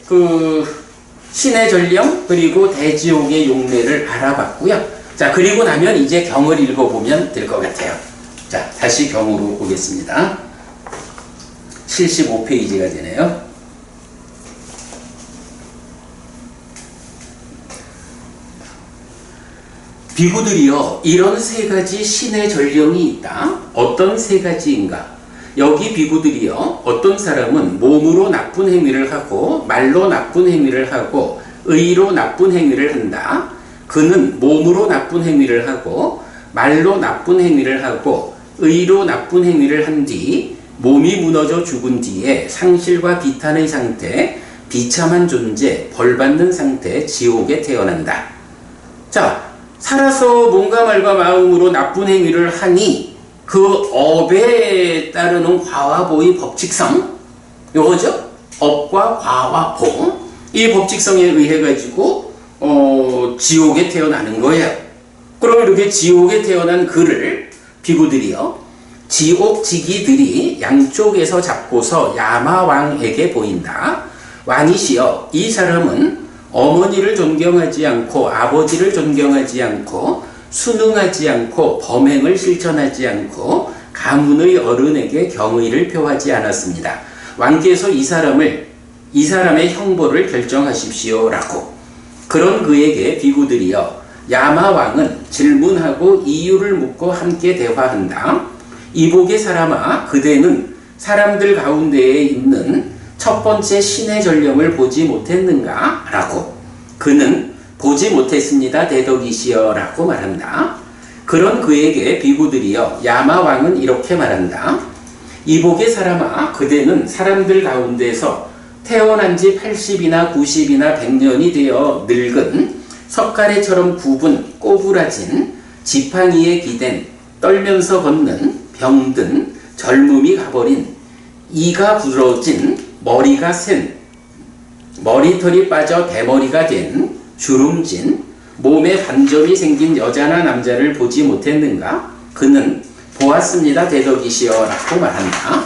신의 전령 그리고 대지옥의 용례를 알아봤고요. 자, 그리고 나면 이제 경을 읽어보면 될 것 같아요. 자, 다시 경으로 보겠습니다. 75페이지가 되네요. 비구들이여 이런 세 가지 신의 전령이 있다. 어떤 세 가지인가? 여기 비구들이여 어떤 사람은 몸으로 나쁜 행위를 하고 말로 나쁜 행위를 하고 의로 나쁜 행위를 한다. 그는 몸으로 나쁜 행위를 하고 말로 나쁜 행위를 하고 의로 나쁜 행위를 한 뒤 몸이 무너져 죽은 뒤에 상실과 비탄의 상태, 비참한 존재, 벌받는 상태, 지옥에 태어난다. 자, 살아서 몸과 말과 마음으로 나쁜 행위를 하니 그 업에 따르는 과와 보의 법칙성, 요거죠? 업과 과와 보, 이 법칙성에 의해 가지고 지옥에 태어나는 거예요. 그럼 이렇게 지옥에 태어난 그를 비구들이요, 지옥 지기들이 양쪽에서 잡고서 야마왕에게 보인다. 왕이시여, 이 사람은 어머니를 존경하지 않고 아버지를 존경하지 않고 순응하지 않고 범행을 실천하지 않고 가문의 어른에게 경의를 표하지 않았습니다. 왕께서 이 사람의 형벌을 결정하십시오라고. 그런 그에게 비구들이여, 야마왕은 질문하고 이유를 묻고 함께 대화한다. 이복의 사람아, 그대는 사람들 가운데에 있는 첫 번째 신의 전령을 보지 못했는가? 라고. 그는 보지 못했습니다, 대덕이시여 라고 말한다. 그런 그에게 비구들이여, 야마왕은 이렇게 말한다. 이복의 사람아, 그대는 사람들 가운데서 태어난 지 80이나 90이나 100년이 되어 늙은 석가래처럼 굽은 꼬부라진 지팡이에 기댄 떨면서 걷는 병든 젊음이 가버린 이가 부러진 머리가 센 머리털이 빠져 대머리가 된 주름진 몸에 반점이 생긴 여자나 남자를 보지 못했는가? 그는 보았습니다, 대덕이시여 라고 말한다.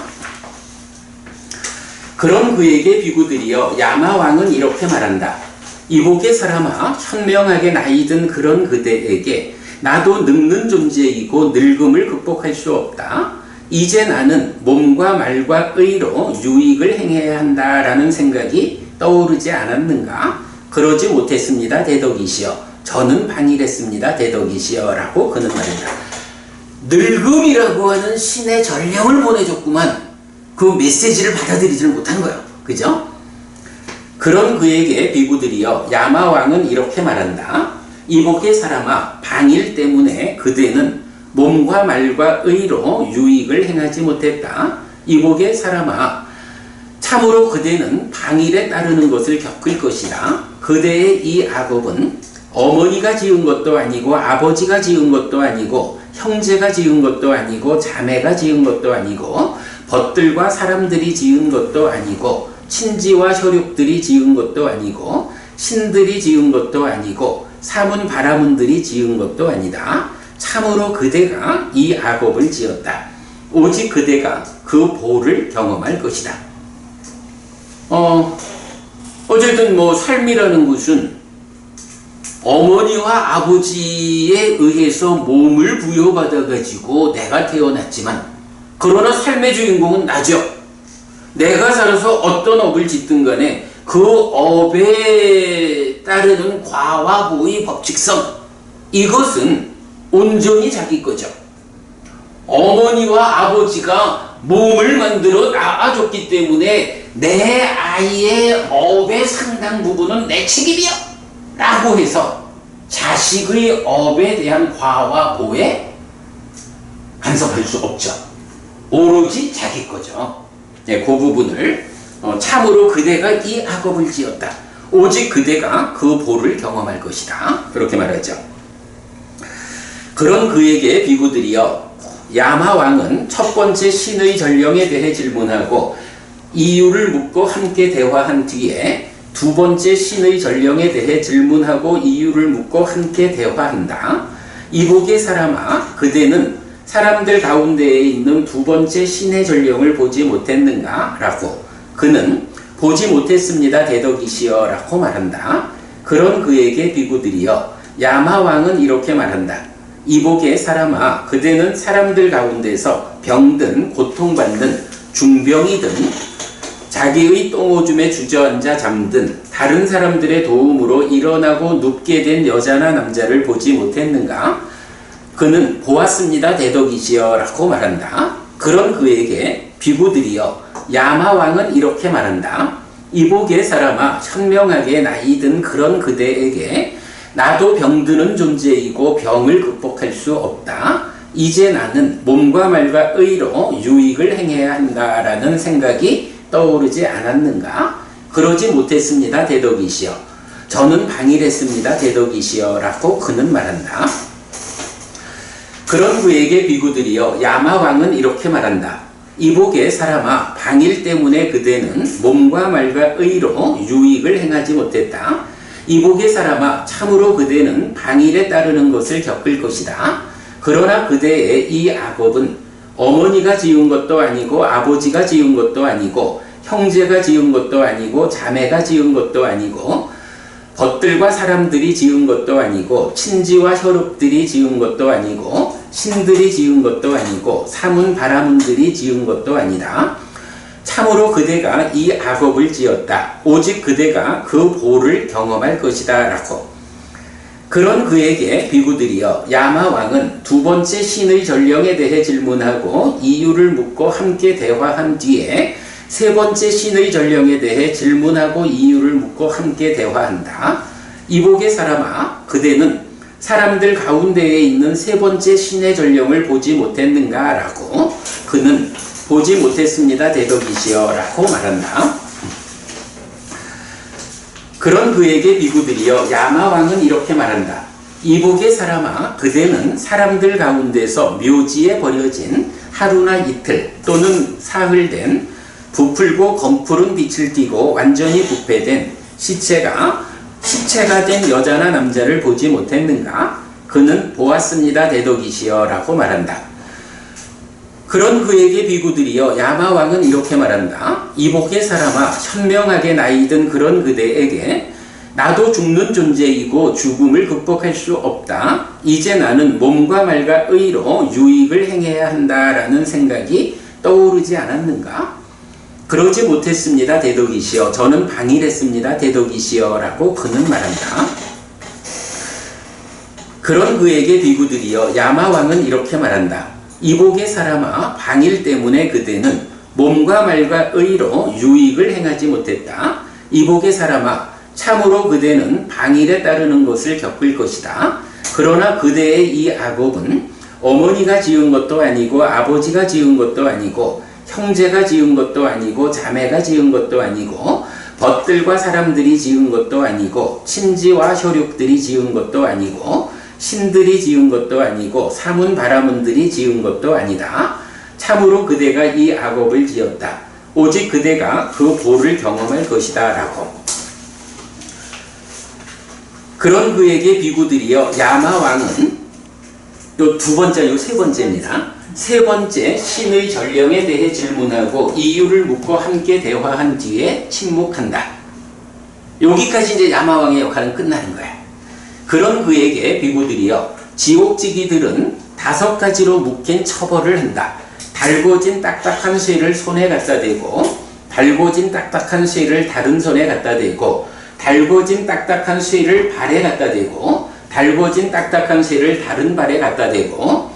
그런 그에게 비구들이여, 야마왕은 이렇게 말한다. 이복의 사람아, 현명하게 나이든 그런 그대에게 나도 늙는 존재이고 늙음을 극복할 수 없다. 이제 나는 몸과 말과 의로 유익을 행해야 한다라는 생각이 떠오르지 않았는가? 그러지 못했습니다, 대덕이시여. 저는 방일했습니다, 대덕이시여 라고 그는 말한다. 늙음이라고 하는 신의 전령을 보내줬구만. 그 메시지를 받아들이지를 못한 거예요. 그죠? 그런 그에게 비구들이여, 야마왕은 이렇게 말한다. 이복의 사람아, 방일 때문에 그대는 몸과 말과 의로 유익을 행하지 못했다. 이복의 사람아, 참으로 그대는 방일에 따르는 것을 겪을 것이다. 그대의 이 악업은 어머니가 지은 것도 아니고 아버지가 지은 것도 아니고 형제가 지은 것도 아니고 자매가 지은 것도 아니고 벗들과 사람들이 지은 것도 아니고 친지와 혈육들이 지은 것도 아니고 신들이 지은 것도 아니고 사문 바라문들이 지은 것도 아니다. 참으로 그대가 이 악업을 지었다. 오직 그대가 그 보를 경험할 것이다. 어쨌든 삶이라는 것은 어머니와 아버지에 의해서 몸을 부여받아 가지고 내가 태어났지만, 그러나 삶의 주인공은 나죠. 내가 살아서 어떤 업을 짓든 간에 그 업에 따르는 과와 보의 법칙성, 이것은 온전히 자기 거죠. 어머니와 아버지가 몸을 만들어 낳아줬기 때문에 내 아이의 업의 상당 부분은 내 책임이야 라고 해서 자식의 업에 대한 과와 보에 간섭할 수 없죠. 오로지 자기 거죠. 네, 그 부분을 참으로 그대가 이 악업을 지었다. 오직 그대가 그 보를 경험할 것이다. 그렇게 말하죠. 그런 그에게 비구들이여, 야마왕은 첫 번째 신의 전령에 대해 질문하고 이유를 묻고 함께 대화한 뒤에 두 번째 신의 전령에 대해 질문하고 이유를 묻고 함께 대화한다. 이복의 사람아, 그대는 사람들 가운데에 있는 두 번째 신의 전령을 보지 못했는가? 라고. 그는 보지 못했습니다, 대덕이시여 라고 말한다. 그런 그에게 비구들이여, 야마왕은 이렇게 말한다. 이복의 사람아, 그대는 사람들 가운데서 병든 고통받는 중병이든 자기의 똥오줌에 주저앉아 잠든 다른 사람들의 도움으로 일어나고 눕게 된 여자나 남자를 보지 못했는가? 그는 보았습니다, 대덕이시여 라고 말한다. 그런 그에게 비구들이여, 야마왕은 이렇게 말한다. 이복의 사람아 현명하게 나이든 그런 그대에게 나도 병드는 존재이고 병을 극복할 수 없다. 이제 나는 몸과 말과 의로 유익을 행해야 한다라는 생각이 떠오르지 않았는가? 그러지 못했습니다. 대덕이시여. 저는 방일했습니다. 대덕이시여 라고 그는 말한다. 그런 그에게 비구들이여 야마왕은 이렇게 말한다. 이복의 사람아 방일 때문에 그대는 몸과 말과 의로 유익을 행하지 못했다. 이복의 사람아 참으로 그대는 방일에 따르는 것을 겪을 것이다. 그러나 그대의 이 악업은 어머니가 지은 것도 아니고 아버지가 지은 것도 아니고 형제가 지은 것도 아니고 자매가 지은 것도 아니고 벗들과 사람들이 지은 것도 아니고 친지와 혈육들이 지은 것도 아니고 신들이 지은 것도 아니고 사문 바라문들이 지은 것도 아니다. 참으로 그대가 이 악업을 지었다. 오직 그대가 그 보를 경험할 것이다 라고. 그런 그에게 비구들이여 야마왕은 두 번째 신의 전령에 대해 질문하고 이유를 묻고 함께 대화한 뒤에 세 번째 신의 전령에 대해 질문하고 이유를 묻고 함께 대화한다. 이복의 사람아 그대는 사람들 가운데에 있는 세 번째 신의 전령을 보지 못했는가 라고. 그는 보지 못했습니다. 대덕이시여 라고 말한다. 그런 그에게 비구들이여 야마왕은 이렇게 말한다. 이복의 사람아 그대는 사람들 가운데서 묘지에 버려진 하루나 이틀 또는 사흘 된 부풀고 검푸른 빛을 띠고 완전히 부패된 시체가 된 여자나 남자를 보지 못했는가? 그는 보았습니다. 대덕이시여 라고 말한다. 그런 그에게 비구들이여 야마왕은 이렇게 말한다. 이복의 사람아 현명하게 나이든 그런 그대에게 나도 죽는 존재이고 죽음을 극복할 수 없다. 이제 나는 몸과 말과 의로 유익을 행해야 한다라는 생각이 떠오르지 않았는가? 그러지 못했습니다. 대덕이시여. 저는 방일했습니다. 대덕이시여 라고 그는 말한다. 그런 그에게 비구들이여 야마왕은 이렇게 말한다. 이복의 사람아 방일 때문에 그대는 몸과 말과 의로 유익을 행하지 못했다. 이복의 사람아 참으로 그대는 방일에 따르는 것을 겪을 것이다. 그러나 그대의 이 악업은 어머니가 지은 것도 아니고 아버지가 지은 것도 아니고 형제가 지은 것도 아니고 자매가 지은 것도 아니고 벗들과 사람들이 지은 것도 아니고 친지와 혈육들이 지은 것도 아니고 신들이 지은 것도 아니고 사문 바라문들이 지은 것도 아니다. 참으로 그대가 이 악업을 지었다. 오직 그대가 그 보를 경험할 것이다 라고. 그런 그에게 비구들이여 야마왕은 또 두 번째, 요 세 번째입니다. 세 번째 신의 전령에 대해 질문하고 이유를 묻고 함께 대화한 뒤에 침묵한다. 여기까지 이제 야마왕의 역할은 끝나는 거야. 그런 그에게 비구들이여 지옥지기들은 5가지로 묶인 처벌을 한다. 달궈진 딱딱한 쇠를 손에 갖다 대고 달궈진 딱딱한 쇠를 다른 손에 갖다 대고 달궈진 딱딱한 쇠를 발에 갖다 대고 달궈진 딱딱한 쇠를 다른 발에 갖다 대고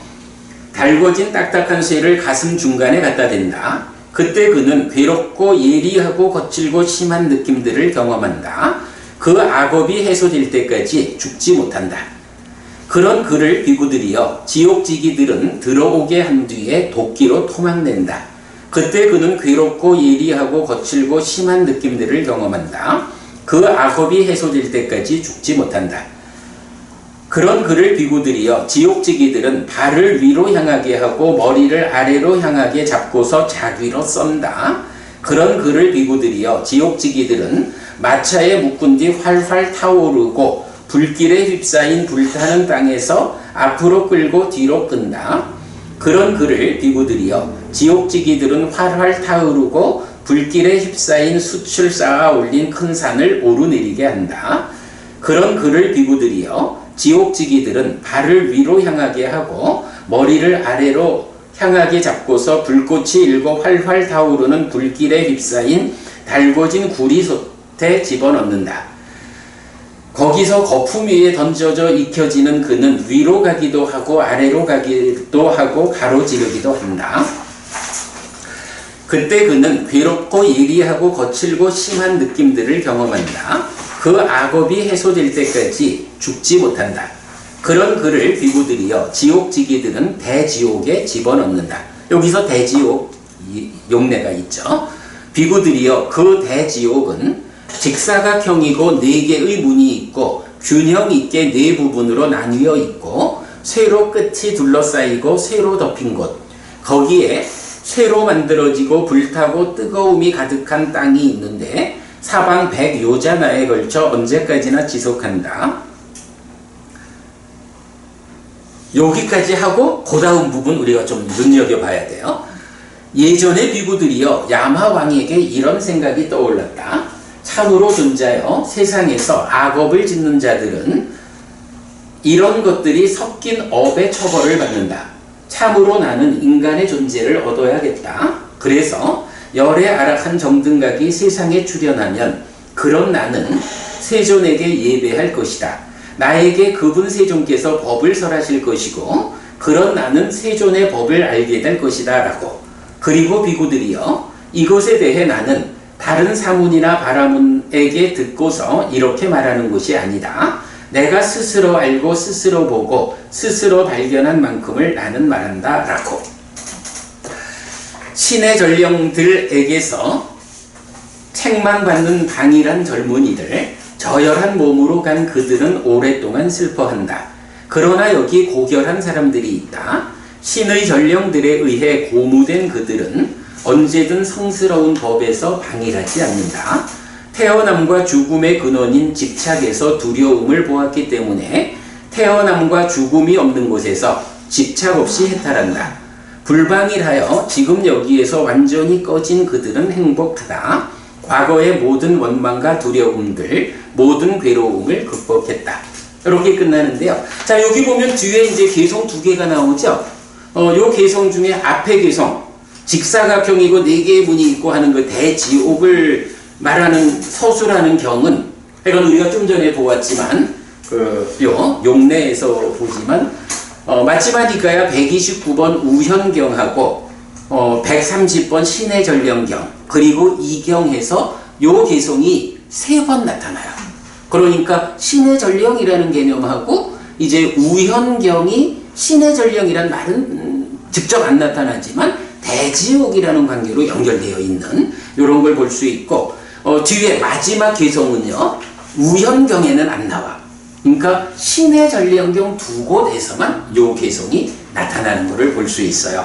달궈진 딱딱한 쇠를 가슴 중간에 갖다 댄다. 그때 그는 괴롭고 예리하고 거칠고 심한 느낌들을 경험한다. 그 악업이 해소될 때까지 죽지 못한다. 그런 그를 비구들이여 지옥지기들은 들어오게 한 뒤에 도끼로 토막낸다. 그때 그는 괴롭고 예리하고 거칠고 심한 느낌들을 경험한다. 그 악업이 해소될 때까지 죽지 못한다. 그런 그를 비구들이여 지옥지기들은 발을 위로 향하게 하고 머리를 아래로 향하게 잡고서 자귀로 썬다. 그런 그를 비구들이여 지옥지기들은 마차에 묶은 뒤 활활 타오르고 불길에 휩싸인 불타는 땅에서 앞으로 끌고 뒤로 끈다. 그런 그를 비구들이여 지옥지기들은 활활 타오르고 불길에 휩싸인 숯을 쌓아 올린 큰 산을 오르내리게 한다. 그런 그를 비구들이여 지옥지기들은 발을 위로 향하게 하고 머리를 아래로 향하게 잡고서 불꽃이 일고 활활 타오르는 불길에 휩싸인 달궈진 구리솥에 집어넣는다. 거기서 거품 위에 던져져 익혀지는 그는 위로 가기도 하고 아래로 가기도 하고 가로지르기도 한다. 그때 그는 괴롭고 예리하고 거칠고 심한 느낌들을 경험한다. 그 악업이 해소될 때까지 죽지 못한다. 그런 그를 비구들이여 지옥지기들은 대지옥에 집어넣는다. 여기서 대지옥 용례가 있죠. 비구들이여 그 대지옥은 직사각형이고 4개의 문이 있고 균형 있게 4부분으로 나뉘어 있고 쇠로 끝이 둘러싸이고 쇠로 덮인 곳, 거기에 쇠로 만들어지고 불타고 뜨거움이 가득한 땅이 있는데 사방 100요자나에 걸쳐 언제까지나 지속한다. 여기까지 하고 그 다음 부분 우리가 좀 눈여겨봐야 돼요. 예전의 비구들이여 야마왕에게 이런 생각이 떠올랐다. 참으로 존자여 세상에서 악업을 짓는 자들은 이런 것들이 섞인 업의 처벌을 받는다. 참으로 나는 인간의 존재를 얻어야겠다. 그래서 열의 아락한 정등각이 세상에 출현하면 그런 나는 세존에게 예배할 것이다. 나에게 그분 세존께서 법을 설하실 것이고 그런 나는 세존의 법을 알게 될 것이다 라고. 그리고 비구들이여 이것에 대해 나는 다른 사문이나 바라문에게 듣고서 이렇게 말하는 것이 아니다. 내가 스스로 알고 스스로 보고 스스로 발견한 만큼을 나는 말한다 라고. 신의 전령들에게서 책만 받는 방일한 젊은이들, 저열한 몸으로 간 그들은 오랫동안 슬퍼한다. 그러나 여기 고결한 사람들이 있다. 신의 전령들에 의해 고무된 그들은 언제든 성스러운 법에서 방일하지 않는다. 태어남과 죽음의 근원인 집착에서 두려움을 보았기 때문에 태어남과 죽음이 없는 곳에서 집착 없이 해탈한다. 불방일하여 지금 여기에서 완전히 꺼진 그들은 행복하다. 과거의 모든 원망과 두려움들, 모든 괴로움을 극복했다. 이렇게 끝나는데요. 자, 여기 보면 뒤에 이제 개성 2개가 나오죠. 요 개성 중에 앞에 개성, 직사각형이고 4개의 문이 있고 하는 그 대지옥을 말하는 서술하는 경은, 이건 우리가 좀 전에 보았지만, 요 용례에서 보지만, 마치마니까야 129번 우현경하고 130번 신의 전령경, 그리고 이경에서 요 개성이 3번 나타나요. 그러니까 신의 전령이라는 개념하고 이제 우현경이 신의 전령이란 말은 직접 안 나타나지만 대지옥이라는 관계로 연결되어 있는 이런 걸 볼 수 있고, 뒤에 마지막 개성은요 우현경에는 안 나와. 그러니까 신의 전령경 2곳에서만 요 개성이 나타나는 것을 볼 수 있어요.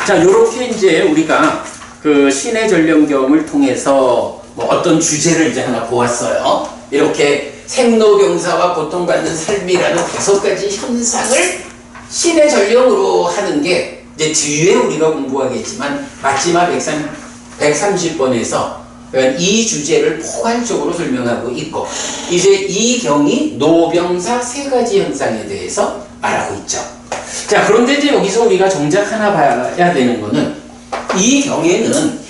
자, 요렇게 이제 우리가 그 신의 전령경을 통해서 뭐 어떤 주제를 이제 하나 보았어요. 이렇게 생로병사와 고통받는 삶이라는 5가지 현상을 신의 전령으로 하는 게 이제 뒤에 우리가 공부하겠지만 마지막 130번에서 이 주제를 포괄적으로 설명하고 있고, 이제 이 경이 노병사 3가지 현상에 대해서 말하고 있죠. 자, 그런데 이제 여기서 우리가 정작 하나 봐야 되는 거는 이 경에는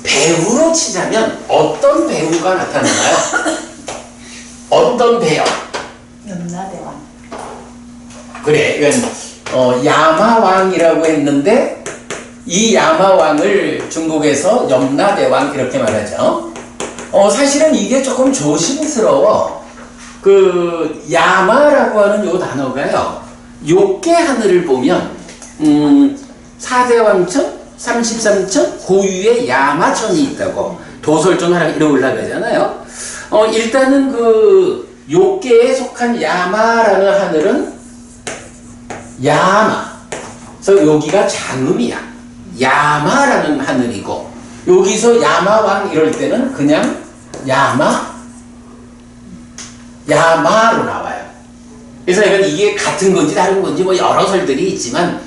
배우로 치자면 어떤 배우가 나타나나요? 어떤 배역? 염라대왕. 그래, 이건 야마왕이라고 했는데 이 야마왕을 중국에서 염라대왕 이렇게 말하죠. 사실은 이게 조금 조심스러워. 그 야마라고 하는 요 단어가요, 욕계 하늘을 보면 4대왕천, 33천, 고유의 야마천이 있다고 도솔전 하락 이렇게 올라가잖아요. 일단은 그 욕계에 속한 야마라는 하늘은 야마, 그래서 여기가 장음이야. 야마라는 하늘이고, 여기서 야마왕 이럴 때는 그냥 야마로 나와요. 그래서 이게 같은 건지 다른 건지 뭐 여러 설들이 있지만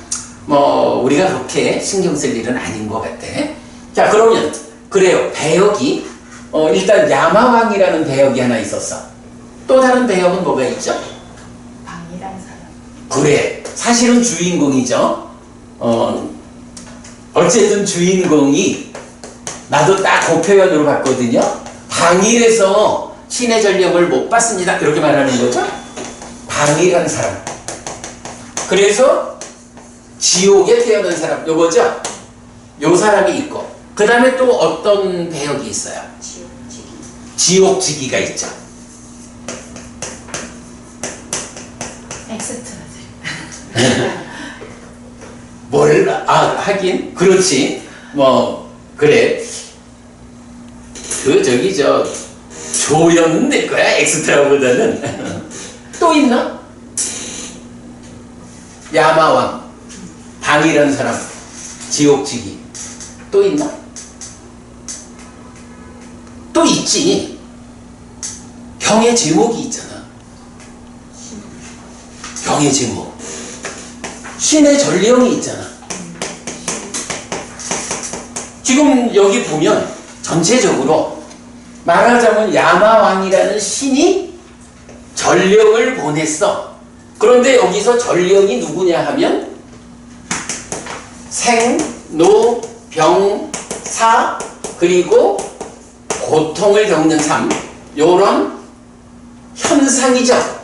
뭐 우리가 그렇게 신경 쓸 일은 아닌 것 같아. 자, 그러면 그래요. 배역이 일단 야마왕이라는 배역이 하나 있었어. 또 다른 배역은 뭐가 있죠? 방이란 사람. 그래, 사실은 주인공이죠. 어쨌든 주인공이, 나도 딱 그 표현으로 봤거든요. 방일에서 신의 전령을 못 받습니다 이렇게 말하는 거죠. 방일한 사람. 그래서 지옥에 태어난 사람, 요거죠. 요 사람이 있고, 그 다음에 또 어떤 배역이 있어요? 지옥지기. 지옥지기가 있죠. 엑스트라들. 하긴, 그렇지. 그래. 조연은 될 거야, 엑스트라보다는. 또 있나? 야마왕, 방이란 사람, 지옥지기. 또 있나? 또 있지. 경의 제목이 있잖아. 경의 제목. 신의 전령이 있잖아. 지금 여기 보면 전체적으로 말하자면 야마왕이라는 신이 전령을 보냈어. 그런데 여기서 전령이 누구냐 하면 생, 노, 병, 사, 그리고 고통을 겪는 삶, 요런 현상이죠.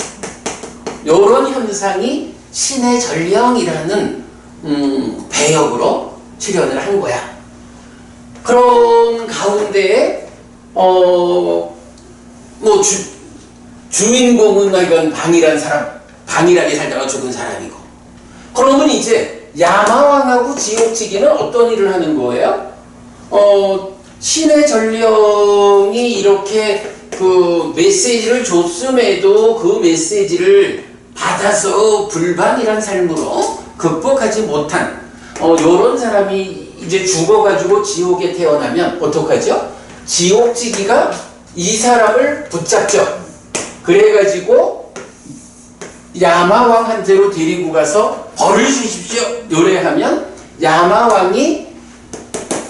요런 현상이 신의 전령이라는 배역으로 출연을 한 거야. 그런 가운데에 주인공은 이건 방이란 사람, 방이라게 살다가 죽은 사람이고. 그러면 이제 야마왕하고 지옥지기는 어떤 일을 하는 거예요? 신의 전령이 이렇게 그 메시지를 줬음에도 그 메시지를 받아서 불방이란 삶으로 극복하지 못한 요런 사람이 이제 죽어가지고 지옥에 태어나면 어떡하죠? 지옥지기가 이 사람을 붙잡죠. 그래가지고 야마왕한테로 데리고 가서 벌을 주십시오 요래하면 야마왕이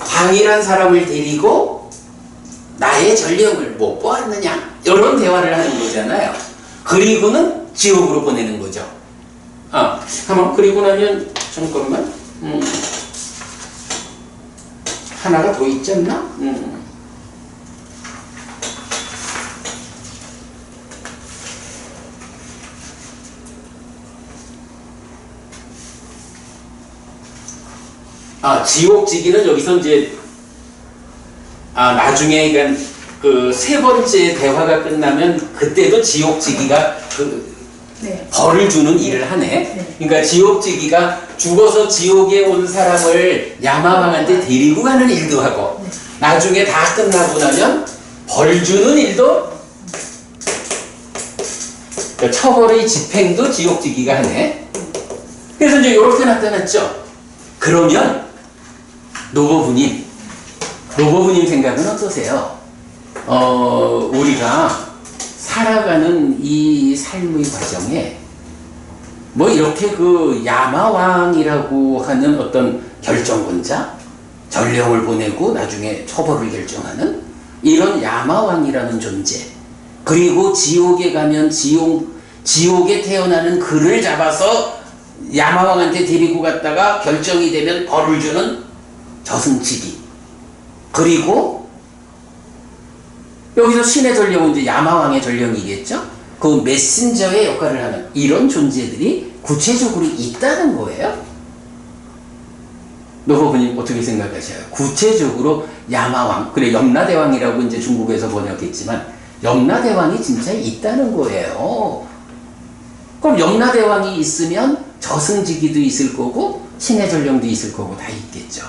방이란 사람을 데리고 나의 전령을 못 보았느냐 이런 대화를 하는 거잖아요. 그리고는 지옥으로 보내는 거죠. 그리고 나면 잠깐만 하나가 더 있지 않나? 지옥지기는 여기서 이제 나중에 그 세 번째 대화가 끝나면 그때도 지옥지기가 네. 벌을 주는 일을 하네. 네. 그러니까 지옥지기가 죽어서 지옥에 온 사람을 야마왕한테 데리고 가는 일도 하고 네. 나중에 다 끝나고 나면 벌 주는 일도 그러니까 처벌의 집행도 지옥지기가 하네. 그래서 이제 이렇게 나타났죠. 그러면 노고부님 생각은 어떠세요? 우리가 살아가는 이 삶의 과정에 이렇게 그 야마왕이라고 하는 어떤 결정권자, 전령을 보내고 나중에 처벌을 결정하는 이런 야마왕이라는 존재, 그리고 지옥에 가면 지옥에 태어나는 그를 잡아서 야마왕한테 데리고 갔다가 결정이 되면 벌을 주는 저승치기, 그리고 여기서 신의 전령은 이제 야마왕의 전령이겠죠? 그 메신저의 역할을 하는 이런 존재들이 구체적으로 있다는 거예요. 노호부님 어떻게 생각하셔요? 구체적으로 야마왕, 그래 염라대왕이라고 이제 중국에서 번역했지만 염라대왕이 진짜 있다는 거예요. 그럼 염라대왕이 있으면 저승지기도 있을 거고 신의 전령도 있을 거고 다 있겠죠.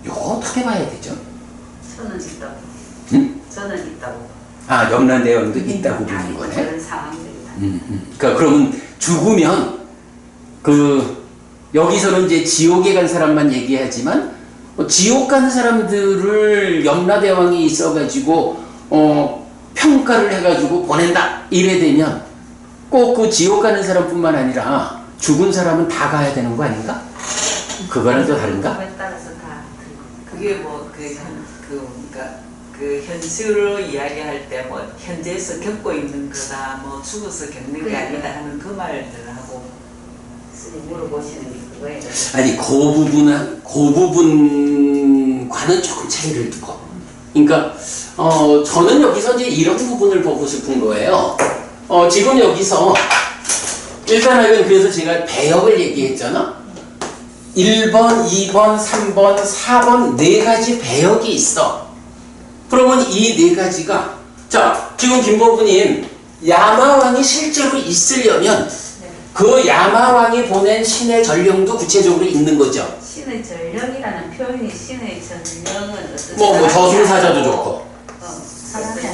요거 어떻게 봐야 되죠? 저는 있다고. 응? 저는 있다고. 염라대왕도 있다고 보는 거네. 그런 상황들이다. 그러니까 그러면 죽으면 여기서는 이제 지옥에 간 사람만 얘기하지만 지옥 간 사람들을 염라대왕이 있어가지고 평가를 해가지고 보낸다 이래 되면 꼭 그 지옥 가는 사람뿐만 아니라 죽은 사람은 다 가야 되는 거 아닌가? 그거는 또 다른가? 그거에 따라서 다 그게 그러니까 그 현실로 이야기할 때 현재에서 겪고 있는 거다, 죽어서 겪는 게 아니다 하는 그 말들하고 물어보시는 게 그거예요. 아니 그 부분과는 조금 차이를 두고, 그러니까 저는 여기서 이제 이런 부분을 보고 싶은 거예요. 지금 여기서 일단은 그래서 제가 배역을 얘기했잖아. 1번, 2번, 3번, 4번 네 가지 배역이 있어. 그러면 이 네 가지가 자, 지금 김보부님 야마왕이 실제로 있으려면 그 야마왕이 보낸 신의 전령도 구체적으로 있는 거죠. 신의 전령이라는 표현이 신의 전령은 어떤 뭐 저승사자도 좋고.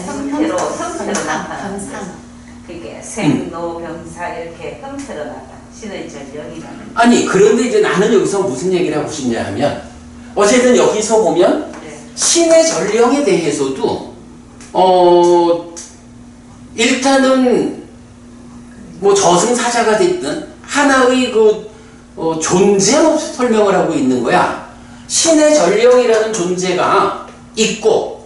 형태로 나타나는 거죠. 그게 생로 병사 이렇게 형태로 나타나 신의 전령이라는. 아니 그런데 이제 나는 여기서 무슨 얘기를 하고 싶냐 하면 어쨌든 여기서 보면 네. 신의 전령에 대해서도 일단은 뭐 저승사자가 됐든 하나의 존재로 설명을 하고 있는 거야. 신의 전령이라는 존재가 있고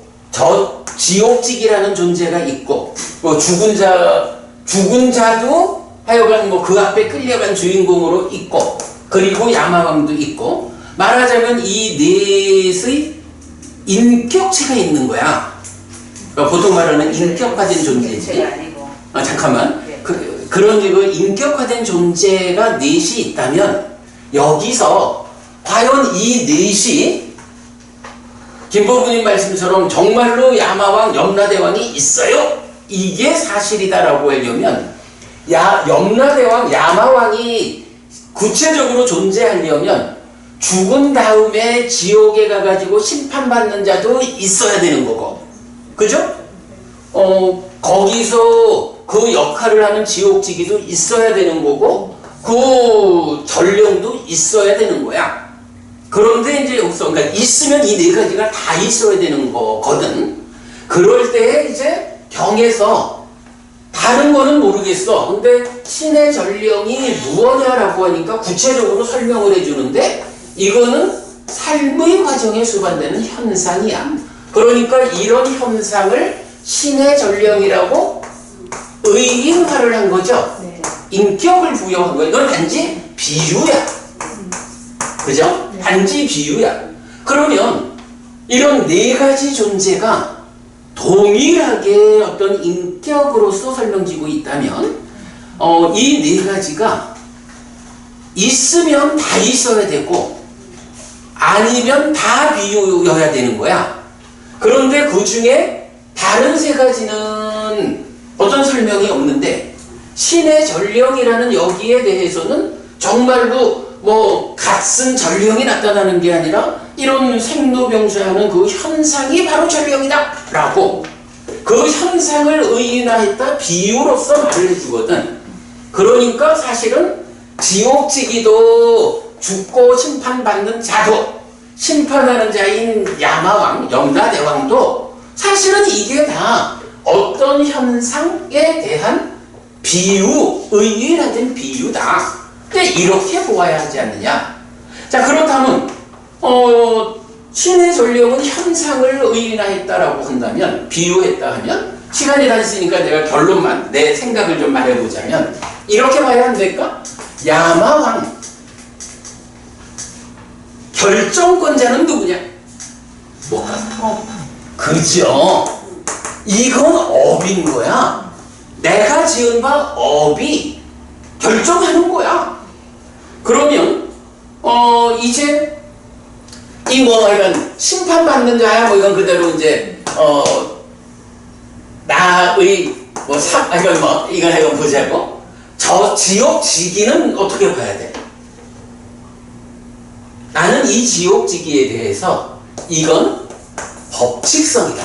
지옥직이라는 존재가 있고 죽은 자도 하여간 뭐 그 앞에 끌려간 주인공으로 있고 그리고 야마왕도 있고 말하자면 이 넷의 인격체가 있는 거야. 그러니까 보통 말하는 인격화된 존재지. 아니고. 아 잠깐만. 네. 그런 인격화된 존재가 넷이 있다면 여기서 과연 이 넷이 김보부님 말씀처럼 정말로 야마왕, 염라대왕이 있어요? 이게 사실이다라고 하려면 염라대왕, 야마왕이 구체적으로 존재하려면 죽은 다음에 지옥에 가가지고 심판받는 자도 있어야 되는 거고 그죠? 거기서 그 역할을 하는 지옥지기도 있어야 되는 거고 그 전령도 있어야 되는 거야. 그런데 이제 여기서 그러니까 있으면 이 네 가지가 다 있어야 되는 거거든. 그럴 때 이제 경에서 다른 거는 모르겠어. 근데 신의 전령이 무엇냐라고 하니까 구체적으로 설명을 해주는데 이거는 삶의 과정에 수반되는 현상이야. 그러니까 이런 현상을 신의 전령이라고 의인화를 한 거죠. 네. 인격을 부여한 거야. 이건 단지 비유야. 그죠? 단지 비유야. 그러면 이런 네 가지 존재가 동일하게 어떤 인격으로서 설명지고 있다면 이 네 가지가 있으면 다 있어야 되고 아니면 다 비유여야 되는 거야. 그런데 그 중에 다른 세 가지는 어떤 설명이 없는데 신의 전령이라는 여기에 대해서는 정말로 뭐 갓쓴 전령이 나타나는 게 아니라 이런 생로병사하는 그 현상이 바로 전령이다 라고 그 현상을 의인화했다 비유로서 말을 해주거든. 그러니까 사실은 지옥지기도 죽고 심판받는 자도 심판하는 자인 야마왕, 염라대왕도 사실은 이게 다 어떤 현상에 대한 비유, 의인화된 비유다. 근데 이렇게 보아야 하지 않느냐. 자 그렇다면 신의 전령은 현상을 의인화했다라고 한다면 비유했다 하면 시간이 다 있으니까 내가 결론만 내 생각을 좀 말해보자면 이렇게 봐야 안 될까? 야마왕 결정권자는 누구냐? 뭐가? 그죠? 이건 업인 거야. 내가 지은 바 업이 결정하는 거야. 그러면 이제 이 뭐 이건 심판받는 자야 뭐 이건 그대로 이제 나의 이건 보자고. 저 지옥지기는 어떻게 봐야 돼? 나는 이 지옥지기에 대해서 이건 법칙성이다.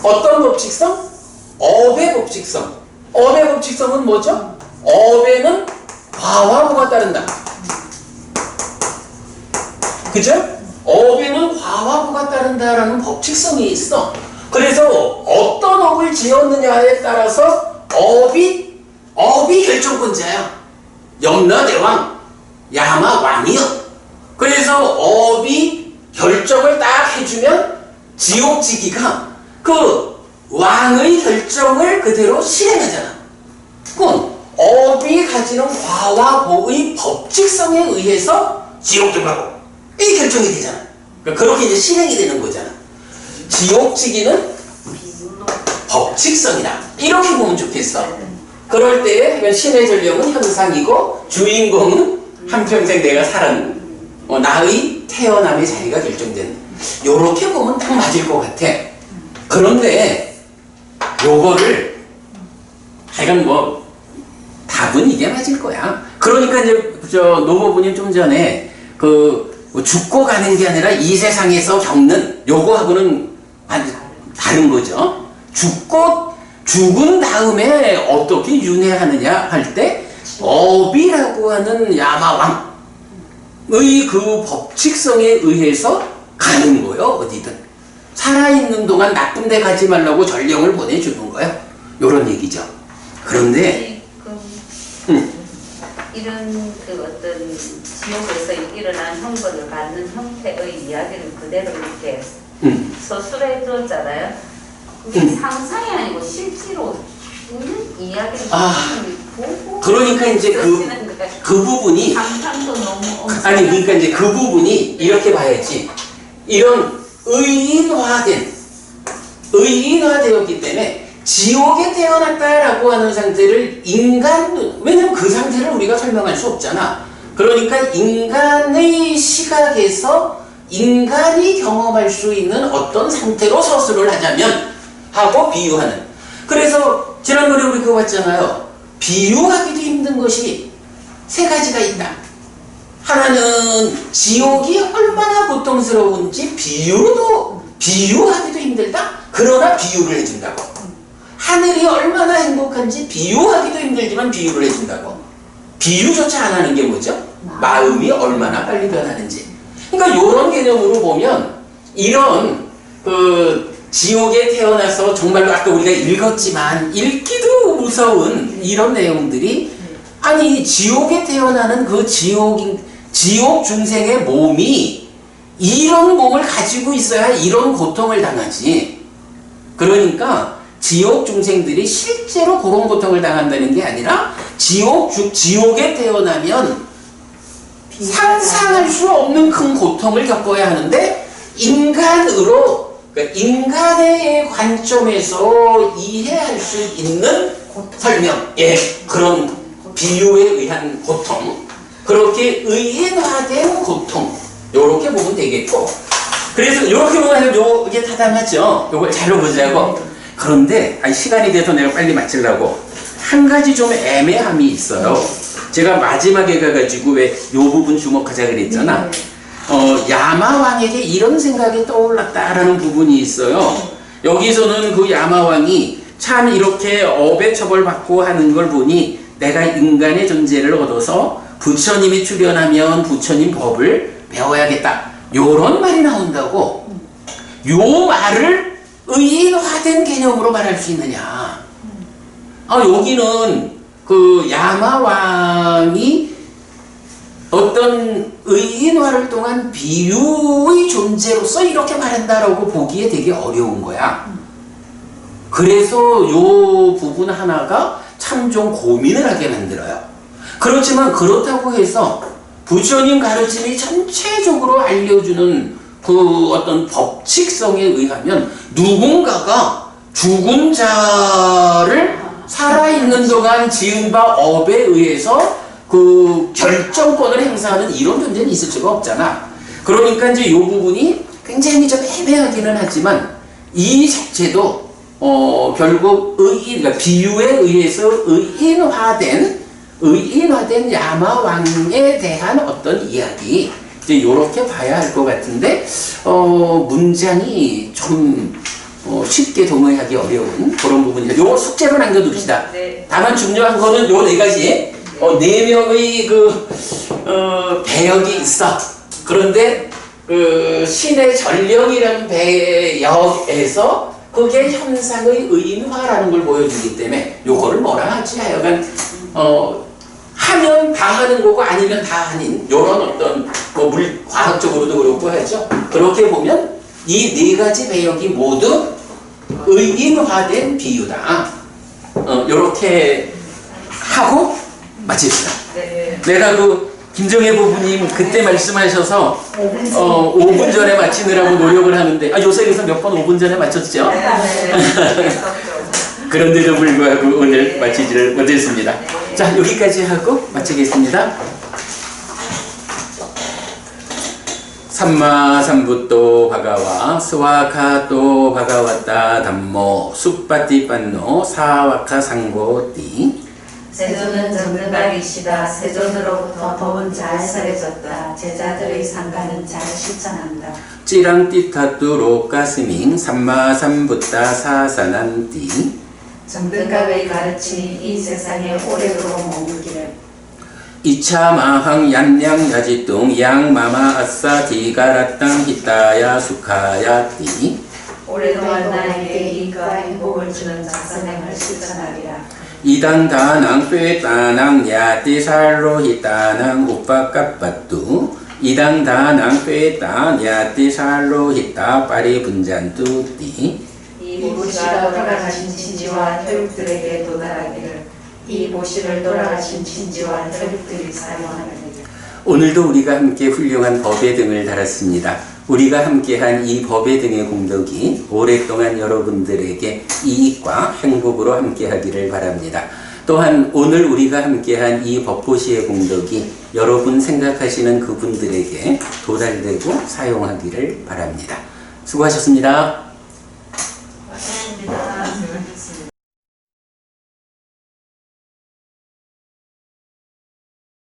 어떤 법칙성? 업의 법칙성. 업의 법칙성은 뭐죠? 업에는 화와 뭐가 따른다. 그죠? 업에는 화와 뭐가 따른다라는 법칙성이 있어. 그래서 어떤 업을 지었느냐에 따라서 업이 결정권자야. 염라대왕, 야마왕이요. 그래서 업이 결정을 딱 해주면 지옥지기가 그 왕의 결정을 그대로 실행하잖아. 그건 업이 가지는 화와 보의 법칙성에 의해서 지옥도 가고 이 결정이 되잖아. 그러니까 그렇게 이제 실행이 되는 거잖아. 지옥지기는 법칙성이다. 이렇게 보면 좋겠어. 그럴 때 신의 전령은 현상이고 주인공은 한평생 내가 살았는 나의 태어남의 자리가 결정된. 요렇게 보면 딱 맞을 것 같아. 그런데 요거를 하여간 뭐 답은 이게 맞을 거야. 그러니까 이제 노부부님 좀 전에 죽고 가는 게 아니라 이 세상에서 겪는 요거하고는 다른 거죠. 죽은 다음에 어떻게 윤회하느냐 할 때 업이라고 하는 야마왕의 그 법칙성에 의해서 가는 거예요. 어디든 살아있는 동안 나쁜 데 가지 말라고 전령을 보내주는 거예요. 요런 얘기죠. 그런데 이런 어떤 지옥에서 일어난 형벌을 받는 형태의 이야기를 그대로 이렇게 서술해 줬잖아요. 그게 상상이 아니고 실제로 있는 이야기를 보고 그러니까 이제 그 부분이 상상도 너무 아니 그러니까 이제 그 부분이 이렇게 봐야지. 이런 의인화되었기 때문에 지옥에 태어났다라고 하는 상태를 왜냐면 그 상태를 우리가 설명할 수 없잖아. 그러니까 인간의 시각에서 인간이 경험할 수 있는 어떤 상태로 서술을 하자면 하고 비유하는. 그래서 지난번에 우리 그거 봤잖아요. 비유하기도 힘든 것이 세 가지가 있다. 하나는 지옥이 얼마나 고통스러운지 비유하기도 힘들다. 그러나 비유를 해준다고. 하늘이 얼마나 행복한지 비유하기도 힘들지만 비유를 해준다고. 비유조차 안 하는 게 뭐죠? 마음이 얼마나 빨리 변하는지. 그러니까 이런 개념으로 보면 이런 지옥에 태어나서 정말로 아까 우리가 읽었지만 읽기도 무서운 이런 내용들이 아니 지옥에 태어나는 그 지옥 중생의 몸이 이런 몸을 가지고 있어야 이런 고통을 당하지. 그러니까 지옥 중생들이 실제로 그런 고통을 당한다는 게 아니라 지옥에 태어나면 상상할 수 없는 큰 고통을 겪어야 하는데 그러니까 인간의 관점에서 이해할 수 있는 설명, 그런 비유에 의한 고통, 그렇게 의인화된 고통, 요렇게 보면 되겠고. 그래서 요렇게 보면 이게 타당하죠. 요걸 잘 보자고. 그런데 시간이 돼서 내가 빨리 마치려고 한 가지 좀 애매함이 있어요. 제가 마지막에 가가지고 왜 요 부분 주목하자 그랬잖아. 야마왕에게 이런 생각이 떠올랐다라는 부분이 있어요. 여기서는 그 야마왕이 참 이렇게 업에 처벌받고 하는 걸 보니 내가 인간의 존재를 얻어서 부처님이 출현하면 부처님 법을 배워야겠다. 요런 말이 나온다고. 요 말을 의인화된 개념으로 말할 수 있느냐. 여기는 그 야마왕이 어떤 의인화를 통한 비유의 존재로서 이렇게 말한다라고 보기에 되게 어려운 거야. 그래서 요 부분 하나가 참 좀 고민을 하게 만들어요. 그렇지만 그렇다고 해서 부처님 가르침이 전체적으로 알려주는 그 어떤 법칙성에 의하면 누군가가 죽은 자를 살아있는 동안 지은 바 업에 의해서 그 결정권을 행사하는 이런 존재는 있을 수가 없잖아. 그러니까 이제 이 부분이 굉장히 좀 애매하기는 하지만 이 자체도 결국 그러니까 비유에 의해서 의인화된 야마왕에 대한 어떤 이야기, 이제 이렇게 봐야 할 것 같은데 문장이 좀 쉽게 동의하기 어려운 그런 부분이다. 요거 숙제로 남겨둡시다. 네. 다만 중요한 거는 요 네 가지. 네 명의 배역이 있어. 그런데 신의 전령이라는 배역에서 그게 현상의 의인화라는 걸 보여주기 때문에 요거를 뭐라 하지 하여간 하면 다 하는 거고 아니면 다 아닌 요런 어떤 과학적으로도 그렇고 하죠. 그렇게 보면 이 네 가지 배역이 모두 의인화된 비유다. 요렇게 하고 마칩시다. 네. 내가 김정혜 부부님 그때 말씀하셔서 5분 전에 마치느라고 노력을 하는데 요새에서 몇 번 5분 전에 마쳤죠? 그런데도 불구하고 오늘 마치지를 못했습니다. 자, 여기까지 하고 마치겠습니다. 삼마삼부또 바가와 스와카또 바가와타 담모 숲바티빤노 사와카 상고띠 세존은 전능각이시다. 세존으로부터 법은 잘 설해졌다. 제자들의 상가는 잘 실천한다. 찌랑띠타뚜 로까스밍 삼마삼부따 사사난띠 전능각의 가르침이 이 세상에 오래도록 머물기를. 이차마항 얀냥 야지뚱 양마마 아싸 디가라땅 히타야 수카야띠 오래동안 나에게 이익과 행복을 주는 작선행을 실천하리라. 이당다낭 꾀따낭 야띠살로 히따낭 우빠까빠뚜 이당다낭 꾀따 야띠살로 히따 빠리 분잔뚜띠 이 보시가 돌아가신 친지와 혈육들에게 도달하기를. 이 보시를 돌아가신 친지와 혈육들이 사용하느니라. 오늘도 우리가 함께 훌륭한 법의 등을 달았습니다. 우리가 함께한 이 법의 등의 공덕이 오랫동안 여러분들에게 이익과 행복으로 함께하기를 바랍니다. 또한 오늘 우리가 함께한 이 법보시의 공덕이 여러분 생각하시는 그분들에게 도달되고 사용하기를 바랍니다. 수고하셨습니다.